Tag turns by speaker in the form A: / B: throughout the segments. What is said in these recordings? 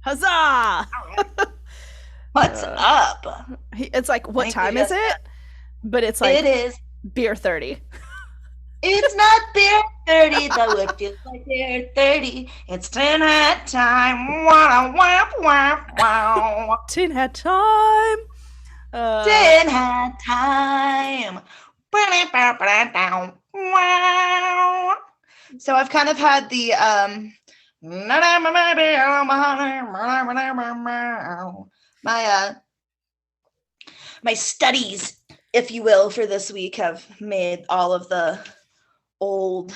A: Huzzah!
B: What's up?
A: It's like, what
B: Thank you,
A: time is
B: Jessica.
A: it? But it's
B: It
A: like
B: is.
A: beer 30.
B: It's not beer 30, though it feels like beer 30. It's tin hat time. Wow, wow, wow, wow.
A: Tin hat time.
B: Tin hat time. Wow. So I've kind of had the my my studies, if you will, for this week have made all of the old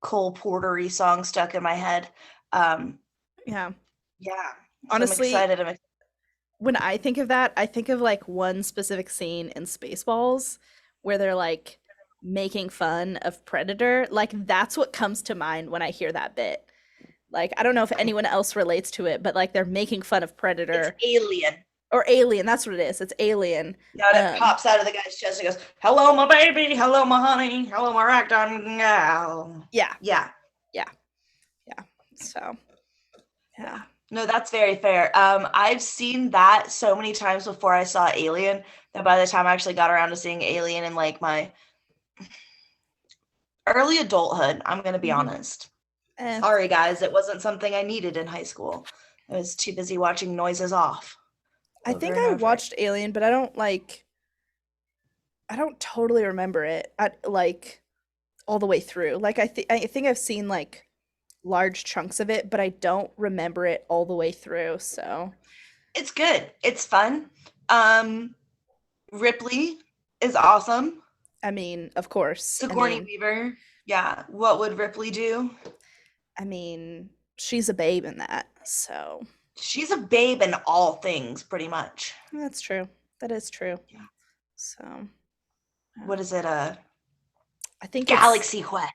B: Cole Portery songs stuck in my head.
A: Yeah.
B: Yeah. So I'm
A: Honestly,
B: excited.
A: when I think of that, I think of like one specific scene in Spaceballs where they're like making fun of Predator. Like that's what comes to mind when I hear that bit. Like I don't know if anyone else relates to it, but like they're making fun of
B: It's
A: Predator
B: Alien.
A: or Alien. That's what it is. It's Alien.
B: Yeah, and it pops out of the guy's chest and goes, "Hello, my baby. Hello, my honey. Hello, my ragtime gal."
A: Yeah.
B: Yeah.
A: Yeah. Yeah. So, yeah.
B: No, that's very fair. I've seen that so many times before I saw Alien that by the time I actually got around to seeing Alien in like my early adulthood, I'm gonna be
A: Mhm.
B: honest.
A: Eh,
B: Sorry, guys, it wasn't something I needed in high school. I was too busy watching Noises Off
A: I
B: over
A: think
B: and
A: I
B: over.
A: watched Alien, but I don't totally remember it like all the way through. Like I think I've seen like large chunks of it, but I don't remember it all the way through. So,
B: It's good. It's fun. Um, Ripley is awesome.
A: I mean, of course.
B: Sigourney Weaver. Yeah. What would Ripley do?
A: I mean, she's a babe in that. So,
B: She's a babe in all things, pretty much.
A: that's true. That is true.
B: Yeah.
A: So,
B: What
A: yeah.
B: is it?
A: I think it's
B: Galaxy Quest.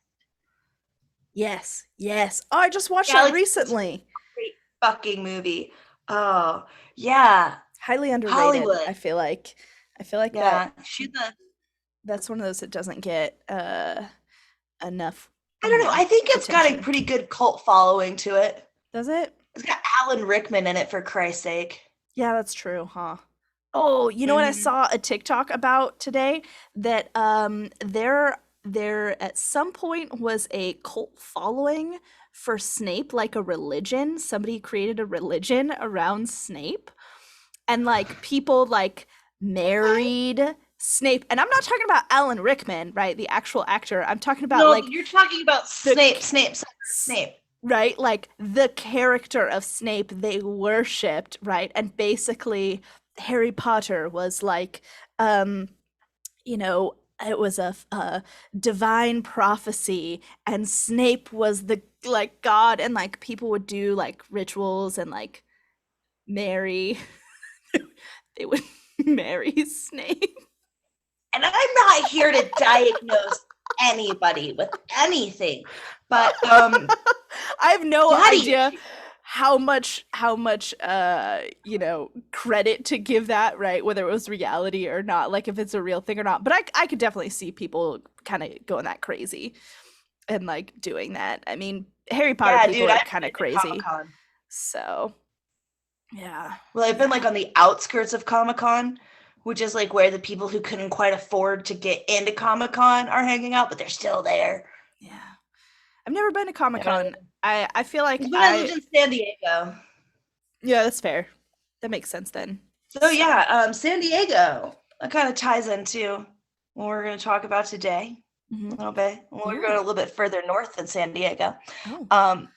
A: yes. Yes. Oh, I just watched that
B: Galaxy Quest,
A: recently.
B: great fucking movie. Oh yeah,
A: Highly underrated,
B: Hollywood.
A: I feel like. I feel like
B: Yeah, she's a.
A: that's one of those that doesn't get enough,
B: I don't know. I think it's got a
A: attention.
B: pretty good cult following to it.
A: Does it?
B: It's got Alan Rickman in it, for Christ's sake.
A: Yeah, that's true, huh? Oh, you know what I
B: Hmm.
A: saw a TikTok about today? That there at some point was a cult following for Snape, like a religion. Somebody created a religion around Snape, and like people like married Snape. And I'm not talking about Alan Rickman, right? The actual actor. I'm talking about
B: No,
A: like
B: you're talking about
A: the
B: Snape, Snape, Snape.
A: right? Like the character of Snape they worshipped, right? And basically Harry Potter was like you know, it was a divine prophecy and Snape was the like god and like people would do like rituals and like marry they would marry Snape.
B: And I'm not here to diagnose anybody with anything, but
A: I have no
B: daddy
A: idea
B: issues.
A: how much credit to give that, right? Whether it was reality or not, like if it's a real thing or not. But I could definitely see people kind of going that crazy and like doing that. I mean, Harry Potter
B: Yeah,
A: people
B: dude,
A: are
B: I've
A: kind of
B: been to Comic
A: crazy.
B: Con.
A: So, yeah.
B: Well, I've been
A: Yeah.
B: like on the outskirts of Comic Con, which is like where the people who couldn't quite afford to get into Comic Con are hanging out, but they're still there.
A: Yeah. I've never been to
B: You know,
A: Comic-Con. I feel like
B: it's when I lived in San Diego.
A: yeah, that's fair. That makes sense then.
B: So
A: So,
B: yeah, San Diego. That kind of ties into what we're going to talk about today a
A: mhm.
B: little bit. We're going
A: Ooh.
B: a little bit further north than San Diego.
A: Oh.
B: Um,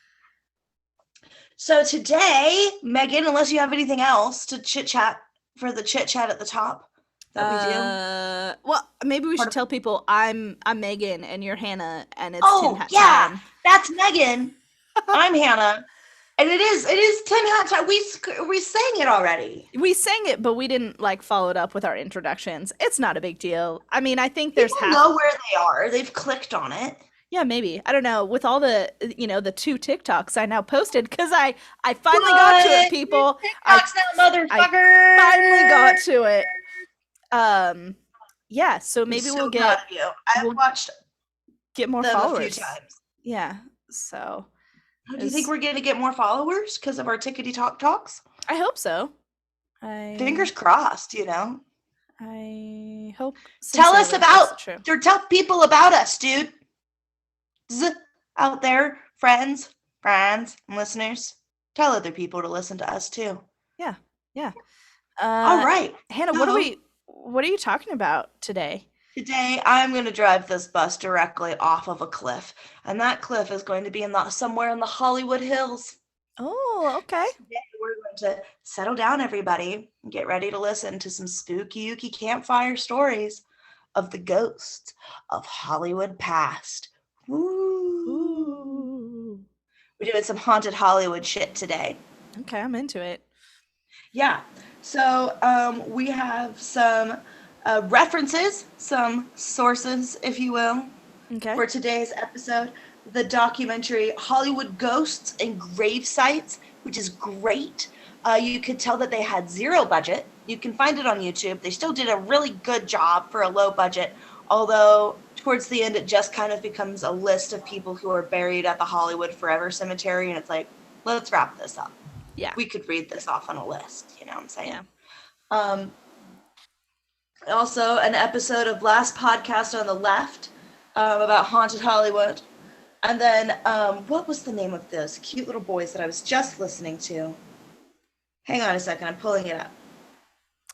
B: so today, Megan, unless you have anything else to chit chat for the chit chat at the top that we do.
A: Well, maybe we
B: Part
A: should
B: of,
A: tell people I'm Megan and you're Hannah and it's Tin
B: oh
A: Hat
B: yeah,
A: time.
B: that's Megan. I'm Hannah, and it is Tin Hat time. We sang it already.
A: We sang it, but we didn't like follow it up with our introductions. It's not a big deal. I mean, I think there's
B: People
A: half.
B: know where they are. They've clicked on it.
A: Yeah, maybe. I don't know. With all the the two TikToks I now posted because I finally got to it,
B: What? You're
A: people. I
B: TikToks now,
A: I
B: motherfucker.
A: finally got to it. Um, yeah. So
B: I'm
A: maybe
B: so proud of you. I've
A: we'll
B: watched
A: get more
B: them a few
A: followers.
B: times.
A: Yeah. So
B: Do you think
A: Is
B: we're going to get more followers because of our tickety talk talks?
A: I hope so.
B: Fingers
A: I
B: crossed, you know.
A: I hope
B: Tell us
A: sincerely that's
B: about,
A: true.
B: or tell people about us, dude. Out there, friends, and listeners. Tell other people to listen to us too.
A: Yeah. Yeah.
B: All
A: Uh
B: right.
A: Hannah,
B: So
A: what are you talking about today?
B: today I'm going to drive this bus directly off of a cliff, and that cliff is going to be somewhere in the Hollywood Hills.
A: Oh, okay.
B: Today we're going to settle down, everybody, and get ready to listen to some spooky, ooky campfire stories of the ghosts of Hollywood past. Woo!
A: Ooh.
B: We're doing some haunted Hollywood shit today.
A: Okay, I'm into it.
B: Yeah. So we have some references, some sources, if you will,
A: Okay.
B: for today's episode. The documentary Hollywood Ghosts and Gravesites, which is great. You could tell that they had zero budget. You can find it on YouTube. They still did a really good job for a low budget, although towards the end it just kind of becomes a list of people who are buried at the Hollywood Forever Cemetery, and it's like, let's wrap this up.
A: Yeah.
B: We could read this off on a list, you know what I'm saying?
A: Yeah.
B: Also, an episode of Last Podcast on the Left about haunted Hollywood. And then, what was the name of those cute little boys that I was just listening to? Hang on a second, I'm pulling it up.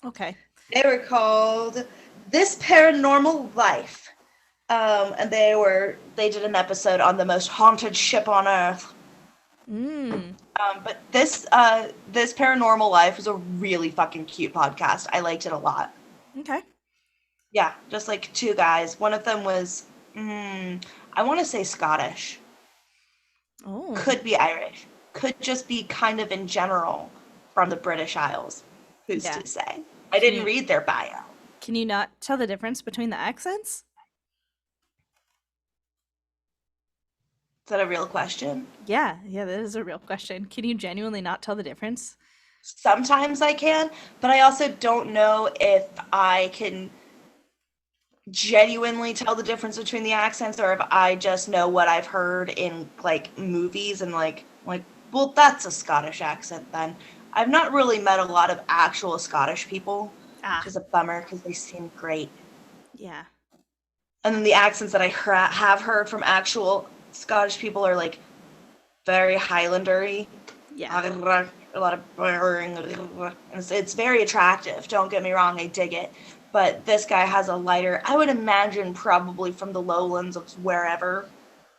A: Okay.
B: They were called This Paranormal Life. And they did an episode on the most haunted ship on Earth. But this Paranormal Life was a really fucking cute podcast. I liked it a lot.
A: Okay.
B: Yeah, just like two guys. One of them was, I want to say Scottish.
A: Oh.
B: Could be Irish. Could just be kind of in general from the British Isles. Who's
A: Yeah.
B: to say? I didn't read their bio.
A: Can you not tell the difference between the accents?
B: Is that a real question?
A: Yeah, that is a real question. Can you genuinely not tell the difference?
B: Sometimes I can, but I also don't know if I can genuinely tell the difference between the accents or if I just know what I've heard in like movies and like well, that's a Scottish accent then. I've not really met a lot of actual Scottish people, which is a bummer because they seem great.
A: Yeah.
B: And then the accents that I have heard from actual Scottish people are like very Highlander-y.
A: Yeah.
B: A lot of it's very attractive. Don't get me wrong, I dig it. But this guy has a lighter, I would imagine probably from the lowlands of wherever.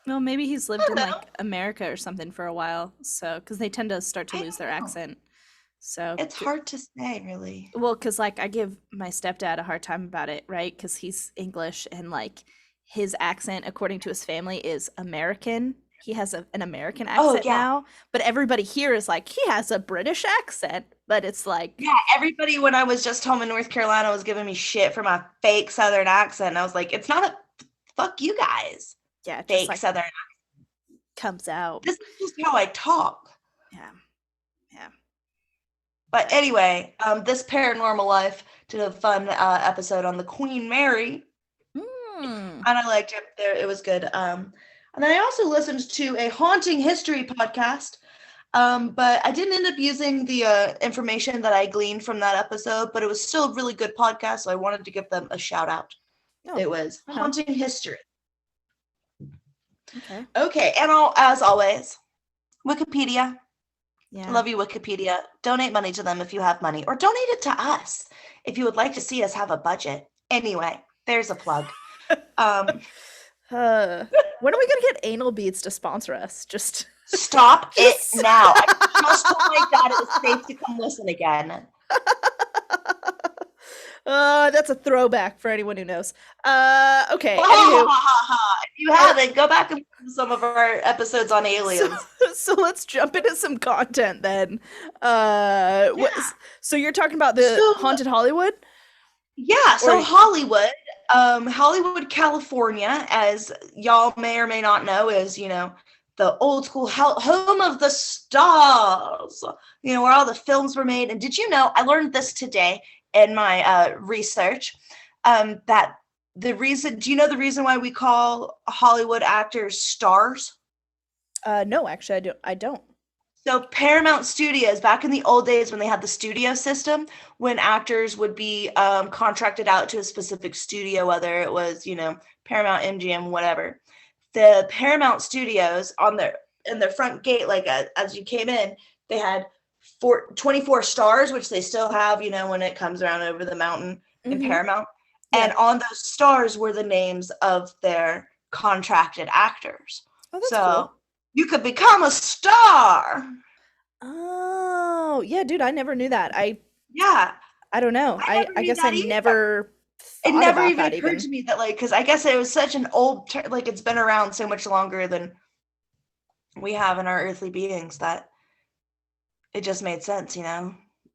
A: Well, maybe he's lived in like America or something for a while. So, because they tend to start to lose their accent. So
B: it's hard to say, really.
A: Well, because like I give my stepdad a hard time about it, right? Because he's English and like his accent, according to his family, is American. He has an American accent now, but everybody here is like, he has a British accent, but it's like...
B: Yeah, everybody when I was just home in North Carolina was giving me shit for my fake Southern accent. And I was like, it's not a... Fuck you guys.
A: Yeah,
B: fake
A: just like
B: Southern accent.
A: Comes out.
B: This is just how I talk.
A: Yeah.
B: But anyway, this Paranormal Life did a fun episode on the Queen Mary. And I liked it. It was good. And then I also listened to a haunting history podcast, but I didn't end up using the information that I gleaned from that episode, but it was still a really good podcast, so I wanted to give them a shout out. It was Haunting History. Okay, and as always, Wikipedia.
A: Yeah.
B: I love you, Wikipedia. Donate money to them if you have money, or donate it to us if you would like to see us have a budget. Anyway, there's a plug.
A: When are we gonna get Anal Beads to sponsor us? Just
B: stop it now. I just told my dad it was safe to come listen again.
A: That's a throwback for anyone who knows. Okay.
B: If you haven't, go back and listen to some of our episodes on aliens.
A: So let's jump into some content then. So you're talking about the haunted Hollywood?
B: Yeah, so Hollywood, California, as y'all may or may not know, is, the old school home of the stars, where all the films were made. And did you know, I learned this today in my research, that do you know the reason why we call Hollywood actors stars?
A: No, actually, I don't.
B: So Paramount Studios, back in the old days when they had the studio system, when actors would be contracted out to a specific studio, whether it was, Paramount, MGM, whatever, the Paramount Studios on their in their front gate, like as you came in, they had 24 stars, which they still have, when it comes around over the mountain in
A: Mm-hmm.
B: Paramount.
A: Yeah.
B: And on those stars were the names of their contracted actors.
A: Oh, that's
B: So
A: cool.
B: you could become a star.
A: Oh, yeah, dude, I never knew that.
B: Yeah,
A: I don't know.
B: I
A: I
B: never
A: I
B: knew
A: guess I
B: that either.
A: never
B: It
A: thought
B: never
A: about
B: even
A: that
B: occurred
A: even.
B: to me that, like, because I guess it was such an old, like, it's been around so much longer than we have in our earthly beings that it just made sense.
A: Yeah,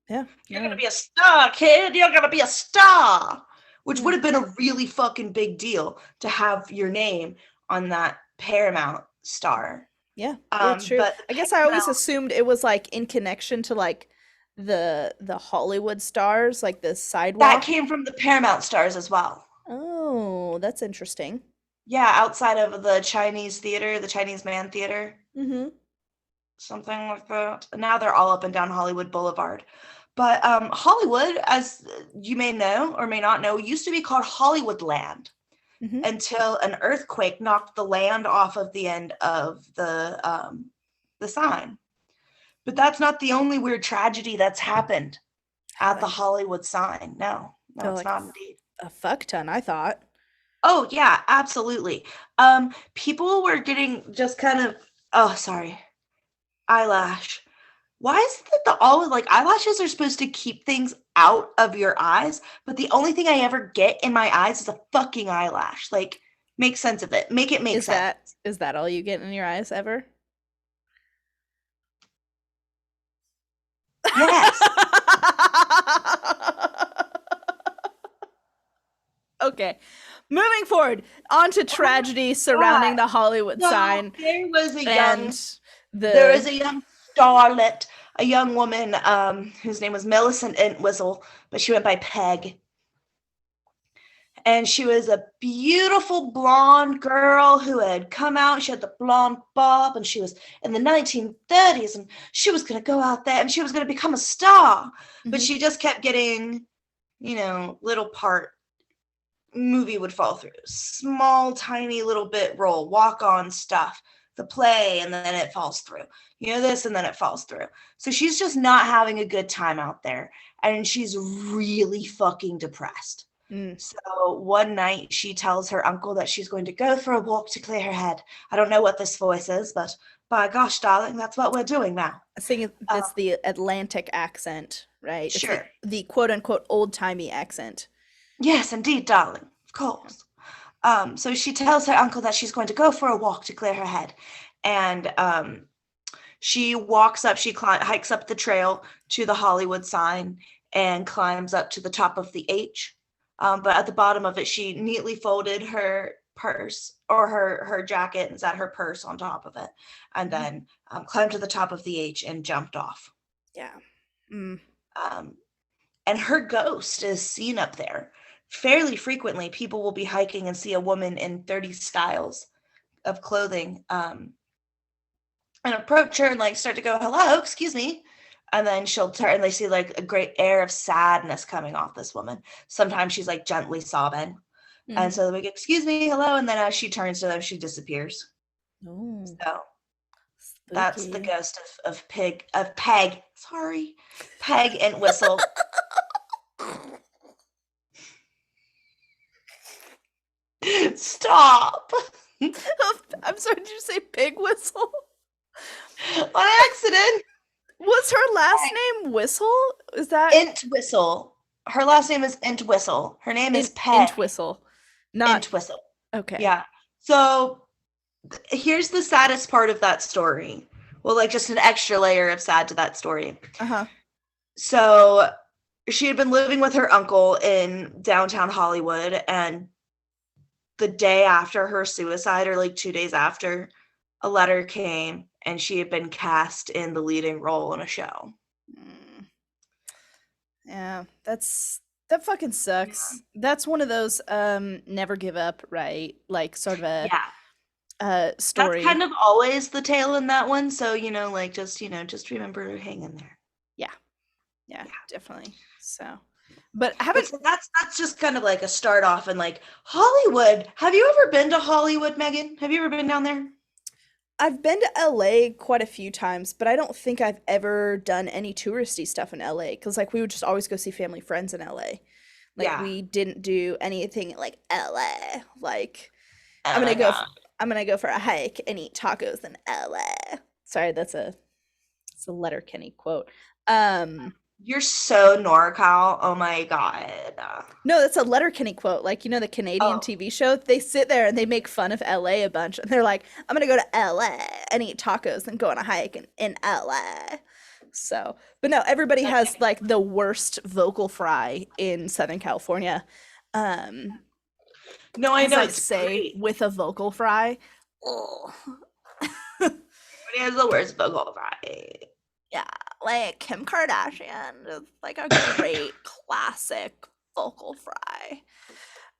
B: You're gonna
A: no.
B: be a star, kid. You're gonna be a star, which
A: Yeah.
B: would have been a really fucking big deal to have your name on that Paramount star.
A: Yeah, yeah, true.
B: But the
A: I guess I always
B: Paramount
A: assumed it was like in connection to like the Hollywood stars, like the
B: that
A: sidewalk.
B: came from the Paramount stars as well.
A: Oh, that's interesting.
B: Yeah, outside of the Chinese theater, the Chinese Man Theater.
A: Mm-hmm.
B: Something like that. Now they're all up and down Hollywood Boulevard. But Hollywood, as you may know or may not know, used to be called Hollywoodland
A: Mm-hmm.
B: until an earthquake knocked the land off of the end of the sign. But that's not the only weird tragedy that's happened at the
A: Happened.
B: Hollywood sign. No, no,
A: Oh,
B: it's
A: like
B: not indeed.
A: a fuck ton, I thought.
B: Oh yeah, absolutely. People were getting just kind of, oh sorry, eyelash. Why is it that the all like eyelashes are supposed to keep things out of your eyes, but the only thing I ever get in my eyes is a fucking eyelash. Like, make sense of it. Make it make
A: Is
B: sense.
A: that all you get in your eyes ever?
B: Yes.
A: Okay. Moving forward, on to
B: Oh my
A: tragedy surrounding
B: god.
A: the Hollywood
B: So
A: sign and
B: there
A: the
B: was a young starlet, a young woman, whose name was Millicent Entwistle, but she went by Peg. And she was a beautiful blonde girl who had come out. She had the blonde bob, and she was in the 1930s, and she was going to go out there and she was going to become a star. But
A: Mhm.
B: she just kept getting, little part movie would fall through, small, tiny little bit role, walk on stuff, the play, and then it falls through. This, and then it falls through. So she's just not having a good time out there, and she's really fucking depressed.
A: Mm.
B: So one night she tells her uncle that she's going to go for a walk to clear her head. I don't know what this voice is, but by gosh, darling, that's what we're doing now.
A: I think
B: Uh,
A: it's the Atlantic accent, right? It's the
B: sure.
A: quote unquote old-timey accent.
B: Yes, indeed, darling. Of course. So she tells her uncle that she's going to go for a walk to clear her head. And she walks up, hikes up the trail to the Hollywood sign and climbs up to the top of the H. But at the bottom of it, she neatly folded her purse or her jacket and set her purse on top of it, and
A: Mhm.
B: then climbed to the top of the H and jumped off.
A: Yeah. Mm.
B: Um, and her ghost is seen up there. Fairly frequently, people will be hiking and see a woman in 30 styles of clothing, and approach her and like start to go, "Hello, excuse me." And then she'll turn and they see like a great air of sadness coming off this woman. Sometimes she's like gently sobbing. And
A: Mhm.
B: so they're like, "Excuse me, hello." And then as she turns to them, she disappears.
A: Oh,
B: So that's the
A: spooky.
B: ghost of Peg. Sorry. Peg and Whistle. Stop.
A: I'm sorry, did you say pig whistle?
B: On accident.
A: Was her last name Whistle? Is that
B: Entwistle. Her last name is Entwistle. Her name is Peg
A: Intwistle? Not
B: Entwistle.
A: okay.
B: Yeah. So here's the saddest part of that story. Well, like just an extra layer of sad to that story.
A: Uh-huh.
B: So she had been living with her uncle in downtown Hollywood, and the day after her suicide, or like 2 days after, a letter came and she had been cast in the leading role in a show.
A: Mm. Yeah, that fucking sucks. That's one of those never give up, right? Like sort of a
B: Yeah. That's
A: story.
B: kind of always the tale in that one. So, just remember hang in there.
A: Yeah, yeah,
B: Yeah.
A: definitely. So, but I
B: But
A: haven't.
B: so that's just kind of like a start off and like Hollywood. Have you ever been to Hollywood, Megan? Have you ever been down there?
A: I've been to LA quite a few times, but I don't think I've ever done any touristy stuff in LA because like we would just always go see family friends in LA. Like
B: Yeah.
A: we didn't do anything like LA. Like I'm
B: Oh
A: gonna
B: my
A: go
B: god.
A: for, I'm gonna go for a hike and eat tacos in LA. Sorry, it's a Letterkenny quote. Um
B: You're so NorCal. Oh my god.
A: no, that's a Letterkenny quote. Like, the Canadian
B: Oh.
A: TV show, they sit there and they make fun of LA a bunch and they're like, I'm gonna go to LA and eat tacos and go on a hike in LA. So, but no, everybody has
B: Okay.
A: like the worst vocal fry in Southern California. Um,
B: No, I
A: as
B: know
A: I
B: it's
A: say,
B: great.
A: with a vocal fry. Ugh.
B: It has the worst vocal fry.
A: Yeah, like Kim Kardashian is like a great classic vocal fry.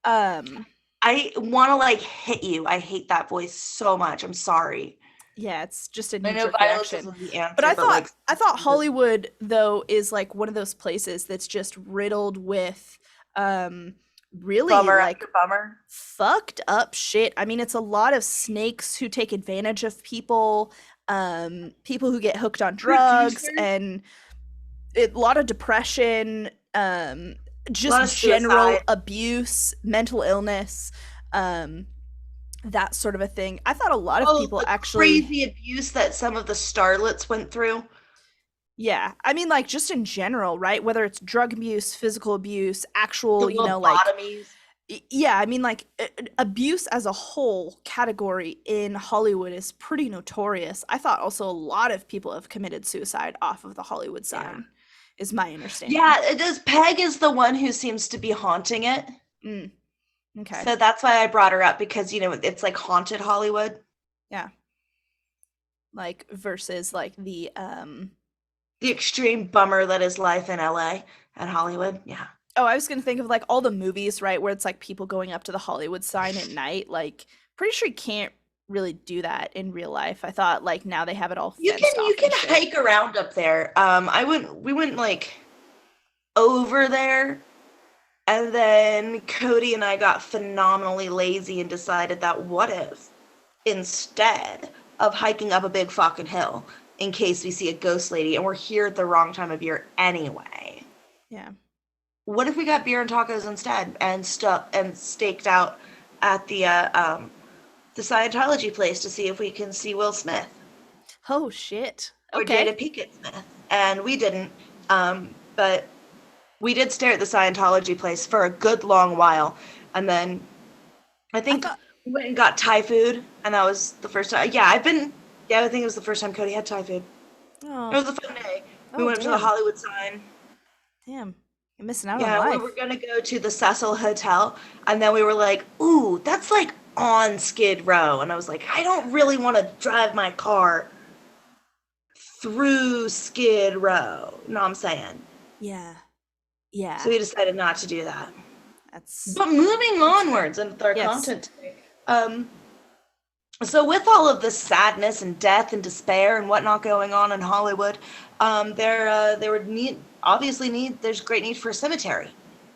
A: Um,
B: I want to like hit you. I hate that voice so much. I'm sorry.
A: yeah, it's just a
B: I
A: knee
B: know
A: jerk
B: violence
A: reaction.
B: isn't the
A: But
B: answer,
A: I
B: but
A: thought
B: like,
A: I thought
B: Jesus.
A: Hollywood though is like one of those places that's just riddled with um really
B: Bummer
A: like
B: after bummer.
A: fucked up shit. I mean, it's a lot of snakes who take advantage of people, people who get hooked on drugs,
B: Producers,
A: and a lot of depression,
B: a lot
A: just
B: of
A: general
B: suicide.
A: abuse, mental illness, um, that sort of a thing. I thought a lot of
B: Oh,
A: people
B: the
A: actually,
B: crazy abuse that some of the starlets went through.
A: yeah, I mean, like just in general, right? Whether it's drug abuse, physical abuse,
B: The
A: actual, like
B: lobotomies.
A: yeah, I mean, like abuse as a whole category in Hollywood is pretty notorious. I thought also a lot of people have committed suicide off of the Hollywood
B: Yeah.
A: sign, is my understanding.
B: Yeah, it does. Peg is the one who seems to be haunting it.
A: Mm, okay.
B: So that's why I brought her up because, it's like haunted Hollywood.
A: Yeah. Like versus like
B: The extreme bummer that is life in LA and Hollywood. Yeah.
A: oh, I was gonna think of like all the movies, right, where it's like people going up to the Hollywood sign at night. Like, pretty sure you can't really do that in real life. I thought like now they have it all
B: You can
A: fenced
B: you
A: off
B: can
A: and shit.
B: hike around up there. We went like over there, and then Cody and I got phenomenally lazy and decided that what if instead of hiking up a big fucking hill in case we see a ghost lady and we're here at the wrong time of year anyway.
A: Yeah.
B: What if we got beer and tacos instead and stuck and staked out at the Scientology place to see if we can see Will Smith
A: Oh shit.
B: or
A: Okay.
B: Jada Pinkett Smith? And we didn't, but we did stare at the Scientology place for a good long while, and then I
A: I
B: think
A: thought
B: we went and got Thai food, and that was the first time. Yeah, I've been. Yeah, I think it was the first time Cody had Thai food. It
A: oh,
B: was a fun day. We
A: oh
B: went up to the
A: damn.
B: Hollywood sign.
A: Damn. You're missing out on
B: Yeah, we were
A: life.
B: gonna go to the Cecil Hotel, and then we were like, "Ooh, that's like on Skid Row," and I was like, "I don't really want to drive my car through Skid Row." You know what I'm saying?
A: Yeah.
B: So
A: Yeah.
B: we decided not to do that.
A: That's
B: But moving
A: that's fair.
B: onwards and with our
A: Yes.
B: content today, so with all of this sadness and death and despair and whatnot going on in Hollywood, there would need obviously need there's great need for a cemetery,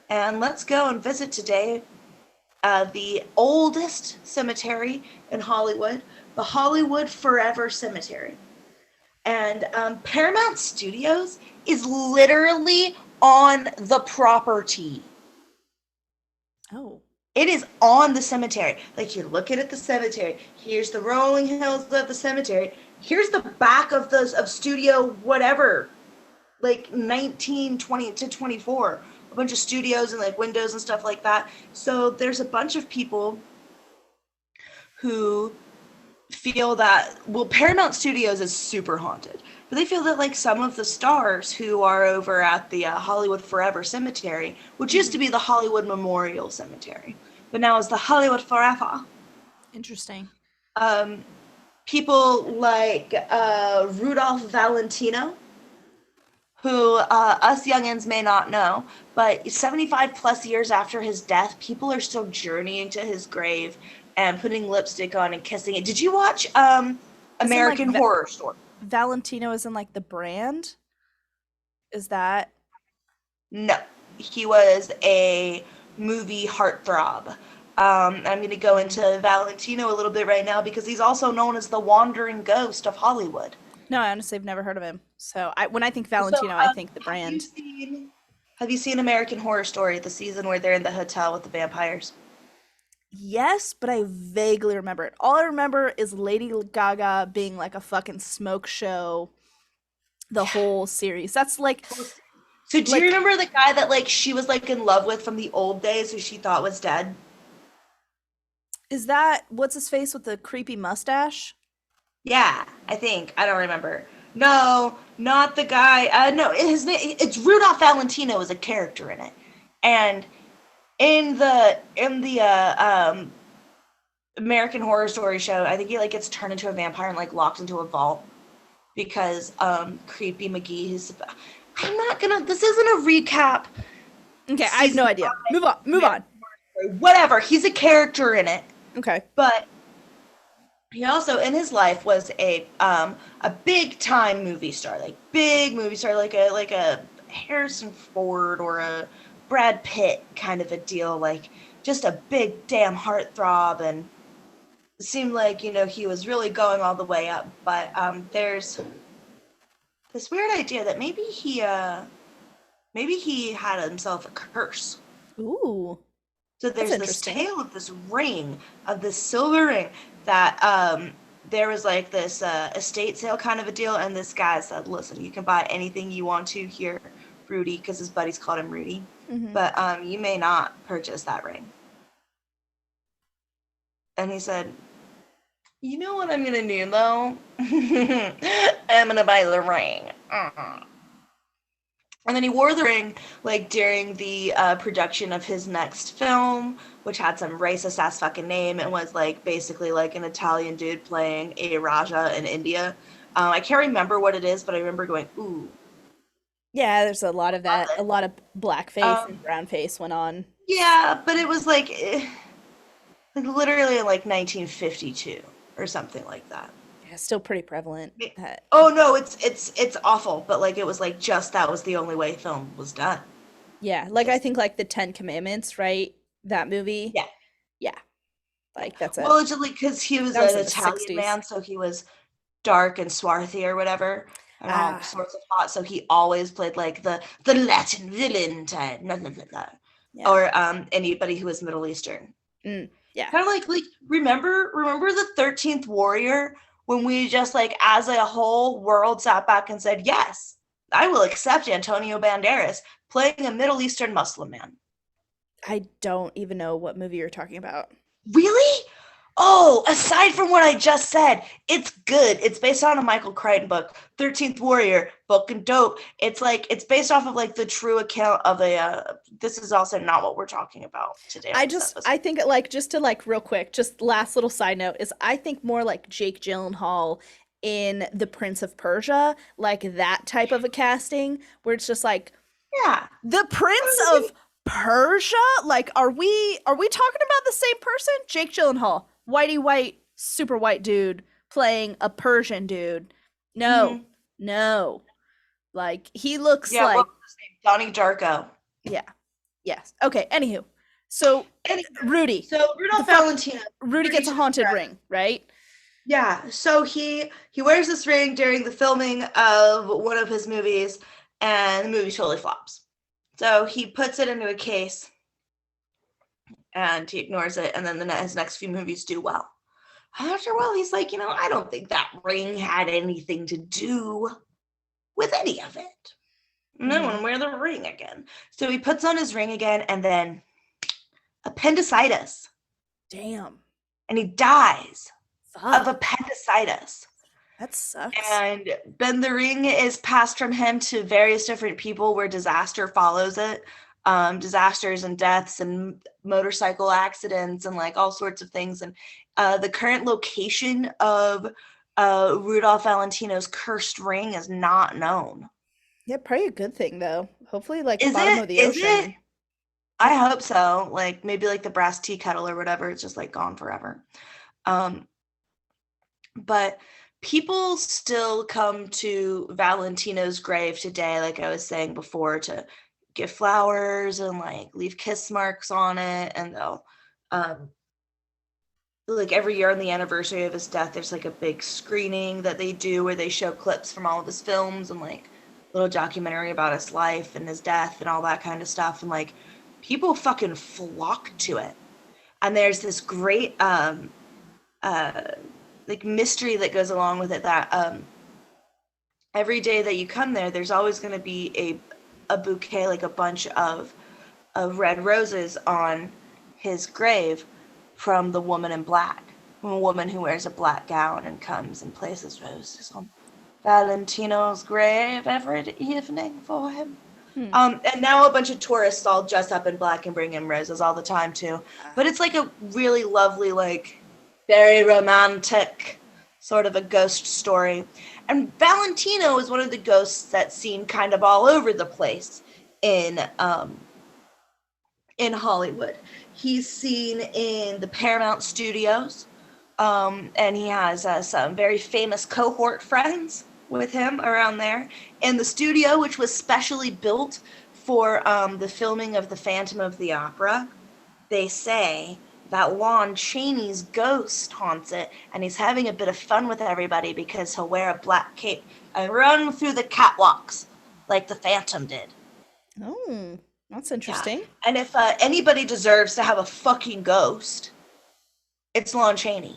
B: and let's go and visit today the oldest cemetery in Hollywood, the Hollywood Forever Cemetery. And Paramount Studios is literally on the property.
A: Oh.
B: It is on the cemetery. Like you're looking at the cemetery. Here's the rolling hills of the cemetery. Here's the back of studio whatever, like 1920 to 24. A bunch of studios and like windows and stuff like that. So there's a bunch of people who feel that Paramount Studios is super haunted, but they feel that like some of the stars who are over at the Hollywood Forever Cemetery, which used to
A: Hmm.
B: be the Hollywood Memorial Cemetery, but now is the Hollywood Forever.
A: Interesting.
B: Um, People like Rudolph Valentino, who us youngins may not know, but 75 plus years after his death, people are still journeying to his grave and putting lipstick on and kissing it. Did you watch
A: As in like
B: American Horror Story?
A: Valentino is in like the brand? Is that
B: No, he was a movie heartthrob. I'm going to go
A: Mm.
B: into Valentino a little bit right now because he's also known as the wandering ghost of Hollywood.
A: No, I honestly have never heard of him. So when I think
B: So,
A: Valentino, I think the
B: have you
A: brand.
B: seen American Horror Story, the season where they're in the hotel with the vampires?
A: Yes, but I vaguely remember it. All I remember is Lady Gaga being like a fucking smoke show the whole series. That's
B: So do you
A: like
B: remember the guy that like she was like in love with from the old days who she thought was dead?
A: is that what's his face with the creepy mustache?
B: Yeah, I think. I don't remember. No, not the guy. No, his name it's Rudolph Valentino is a character in it. And in the American Horror Story show, I think he like gets turned into a vampire and like locked into a vault because creepy McGee is I'm not gonna this isn't a recap.
A: Okay, I have no
B: Season
A: idea. Move on. Move
B: American
A: on.
B: Horror Story. Whatever. He's a character in it.
A: Okay.
B: But he also in his life was a big time movie star, like big movie star, like a Harrison Ford or a Brad Pitt kind of a deal, like just a big damn heartthrob, and it seemed like he was really going all the way up. But there's this weird idea that maybe he had himself a curse.
A: Ooh,
B: So
A: that's
B: there's this
A: interesting.
B: tale of this ring, of this silver ring that there was like this estate sale kind of a deal, and this guy said, "Listen, you can buy anything you want to here, Rudy," because his buddies called him Rudy,
A: Hmm.
B: but you may not purchase that ring. And he said, "You know what I'm gonna do though? I'm gonna buy the ring." And then he wore the ring like during the production of his next film, which had some racist ass fucking name and was like basically like an Italian dude playing a Raja in India. I can't remember what it is, but I remember going, "Ooh,
A: Yeah, there's a lot of that.
B: love
A: A
B: it."
A: lot of blackface and
B: Um,
A: brownface went on.
B: yeah, but it was like literally in like 1952 or something like that.
A: Yeah, still pretty prevalent.
B: Oh no, it's awful, but like it was like just that was the only way film was done.
A: Yeah, like I
B: Just
A: think like the Ten Commandments, right? That movie.
B: yeah.
A: Yeah,
B: Yeah.
A: like that's a
B: Well, it's just like because he was
A: that was
B: an
A: in the
B: Italian
A: 60s.
B: man, so he was dark and swarthy or whatever, and all
A: Ah,
B: sorts of hot. So he always played like the Latin villain type, blah, blah, blah, blah.
A: yeah.
B: Or anybody who was Middle Eastern.
A: Yeah.
B: Kind of like remember the 13th Warrior when we just like as a whole world sat back and said, yes, I will accept Antonio Banderas playing a Middle Eastern Muslim man.
A: I don't even know what movie you're talking about.
B: Really? Oh, aside from what I just said, it's good. It's based on a Michael Crichton book, 13th Warrior, fucking dope. It's like it's based off of like the true account of a this is also not what we're talking about today on this episode.
A: I think like just to like real quick, just last little side note is I think more like Jake Gyllenhaal in The Prince of Persia, like that type of a casting where it's just like
B: Yeah.
A: the Prince of Persia? Like are we talking about the same person? Jake Gyllenhaal, whitey white, super white dude playing a Persian dude. No.
B: Mm-hmm.
A: No. Like he looks
B: Yeah, what
A: like
B: was his name? Donnie Darko.
A: yeah. Yes. Okay, anywho. So
B: Anyway,
A: Rudy,
B: so
A: the
B: Rudolph
A: fuck
B: Valentino,
A: Rudy gets a haunted ring, right?
B: yeah, so he wears this ring during the filming of one of his movies, and the movie totally flops. So he puts it into a case and he ignores it, and then his next few movies do well. After a while, he's like, I don't think that ring had anything to do with any of it. And I want
A: Mhm.
B: to wear the ring again. So he puts on his ring again, and then appendicitis,
A: Damn.
B: and he dies of
A: Fuck.
B: appendicitis.
A: That sucks.
B: And then the ring is passed from him to various different people where disaster follows it. Disasters and deaths and motorcycle accidents and like all sorts of things. And the current location of Rudolph Valentino's cursed ring is not known.
A: Yeah, probably a good thing though. Hopefully like
B: Is
A: bottom
B: it?
A: of the
B: Is it?
A: ocean.
B: I hope so. Like maybe like the brass tea kettle or whatever, it's just like gone forever. Um, but people still come to Valentino's grave today, like I was saying before, to give flowers and like leave kiss marks on it, and they'll um like every year on the anniversary of his death, there's like a big screening that they do where they show clips from all of his films and like little documentary about his life and his death and all that kind of stuff. And like people fucking flock to it. And there's this great uh like mystery that goes along with it that every day that you come there, there's always going to be a bouquet, like a bunch of red roses on his grave from the woman in black, from a woman who wears a black gown and comes and places roses on Valentino's grave every evening for him.
A: Hmm.
B: And now a bunch of tourists all dress up in black and bring him roses all the time too. But it's like a really lovely, like very romantic sort of a ghost story. And Valentino is one of the ghosts that's seen kind of all over the place in Hollywood. He's seen in the Paramount Studios, and he has some very famous cohort friends with him around there. In the studio, which was specially built for the filming of The Phantom of the Opera, they say that Lon Chaney's ghost haunts it, and he's having a bit of fun with everybody because he'll wear a black cape and run through the catwalks like the Phantom did.
A: Oh, that's interesting.
B: Yeah. And if anybody deserves to have a fucking ghost, it's Lon Chaney.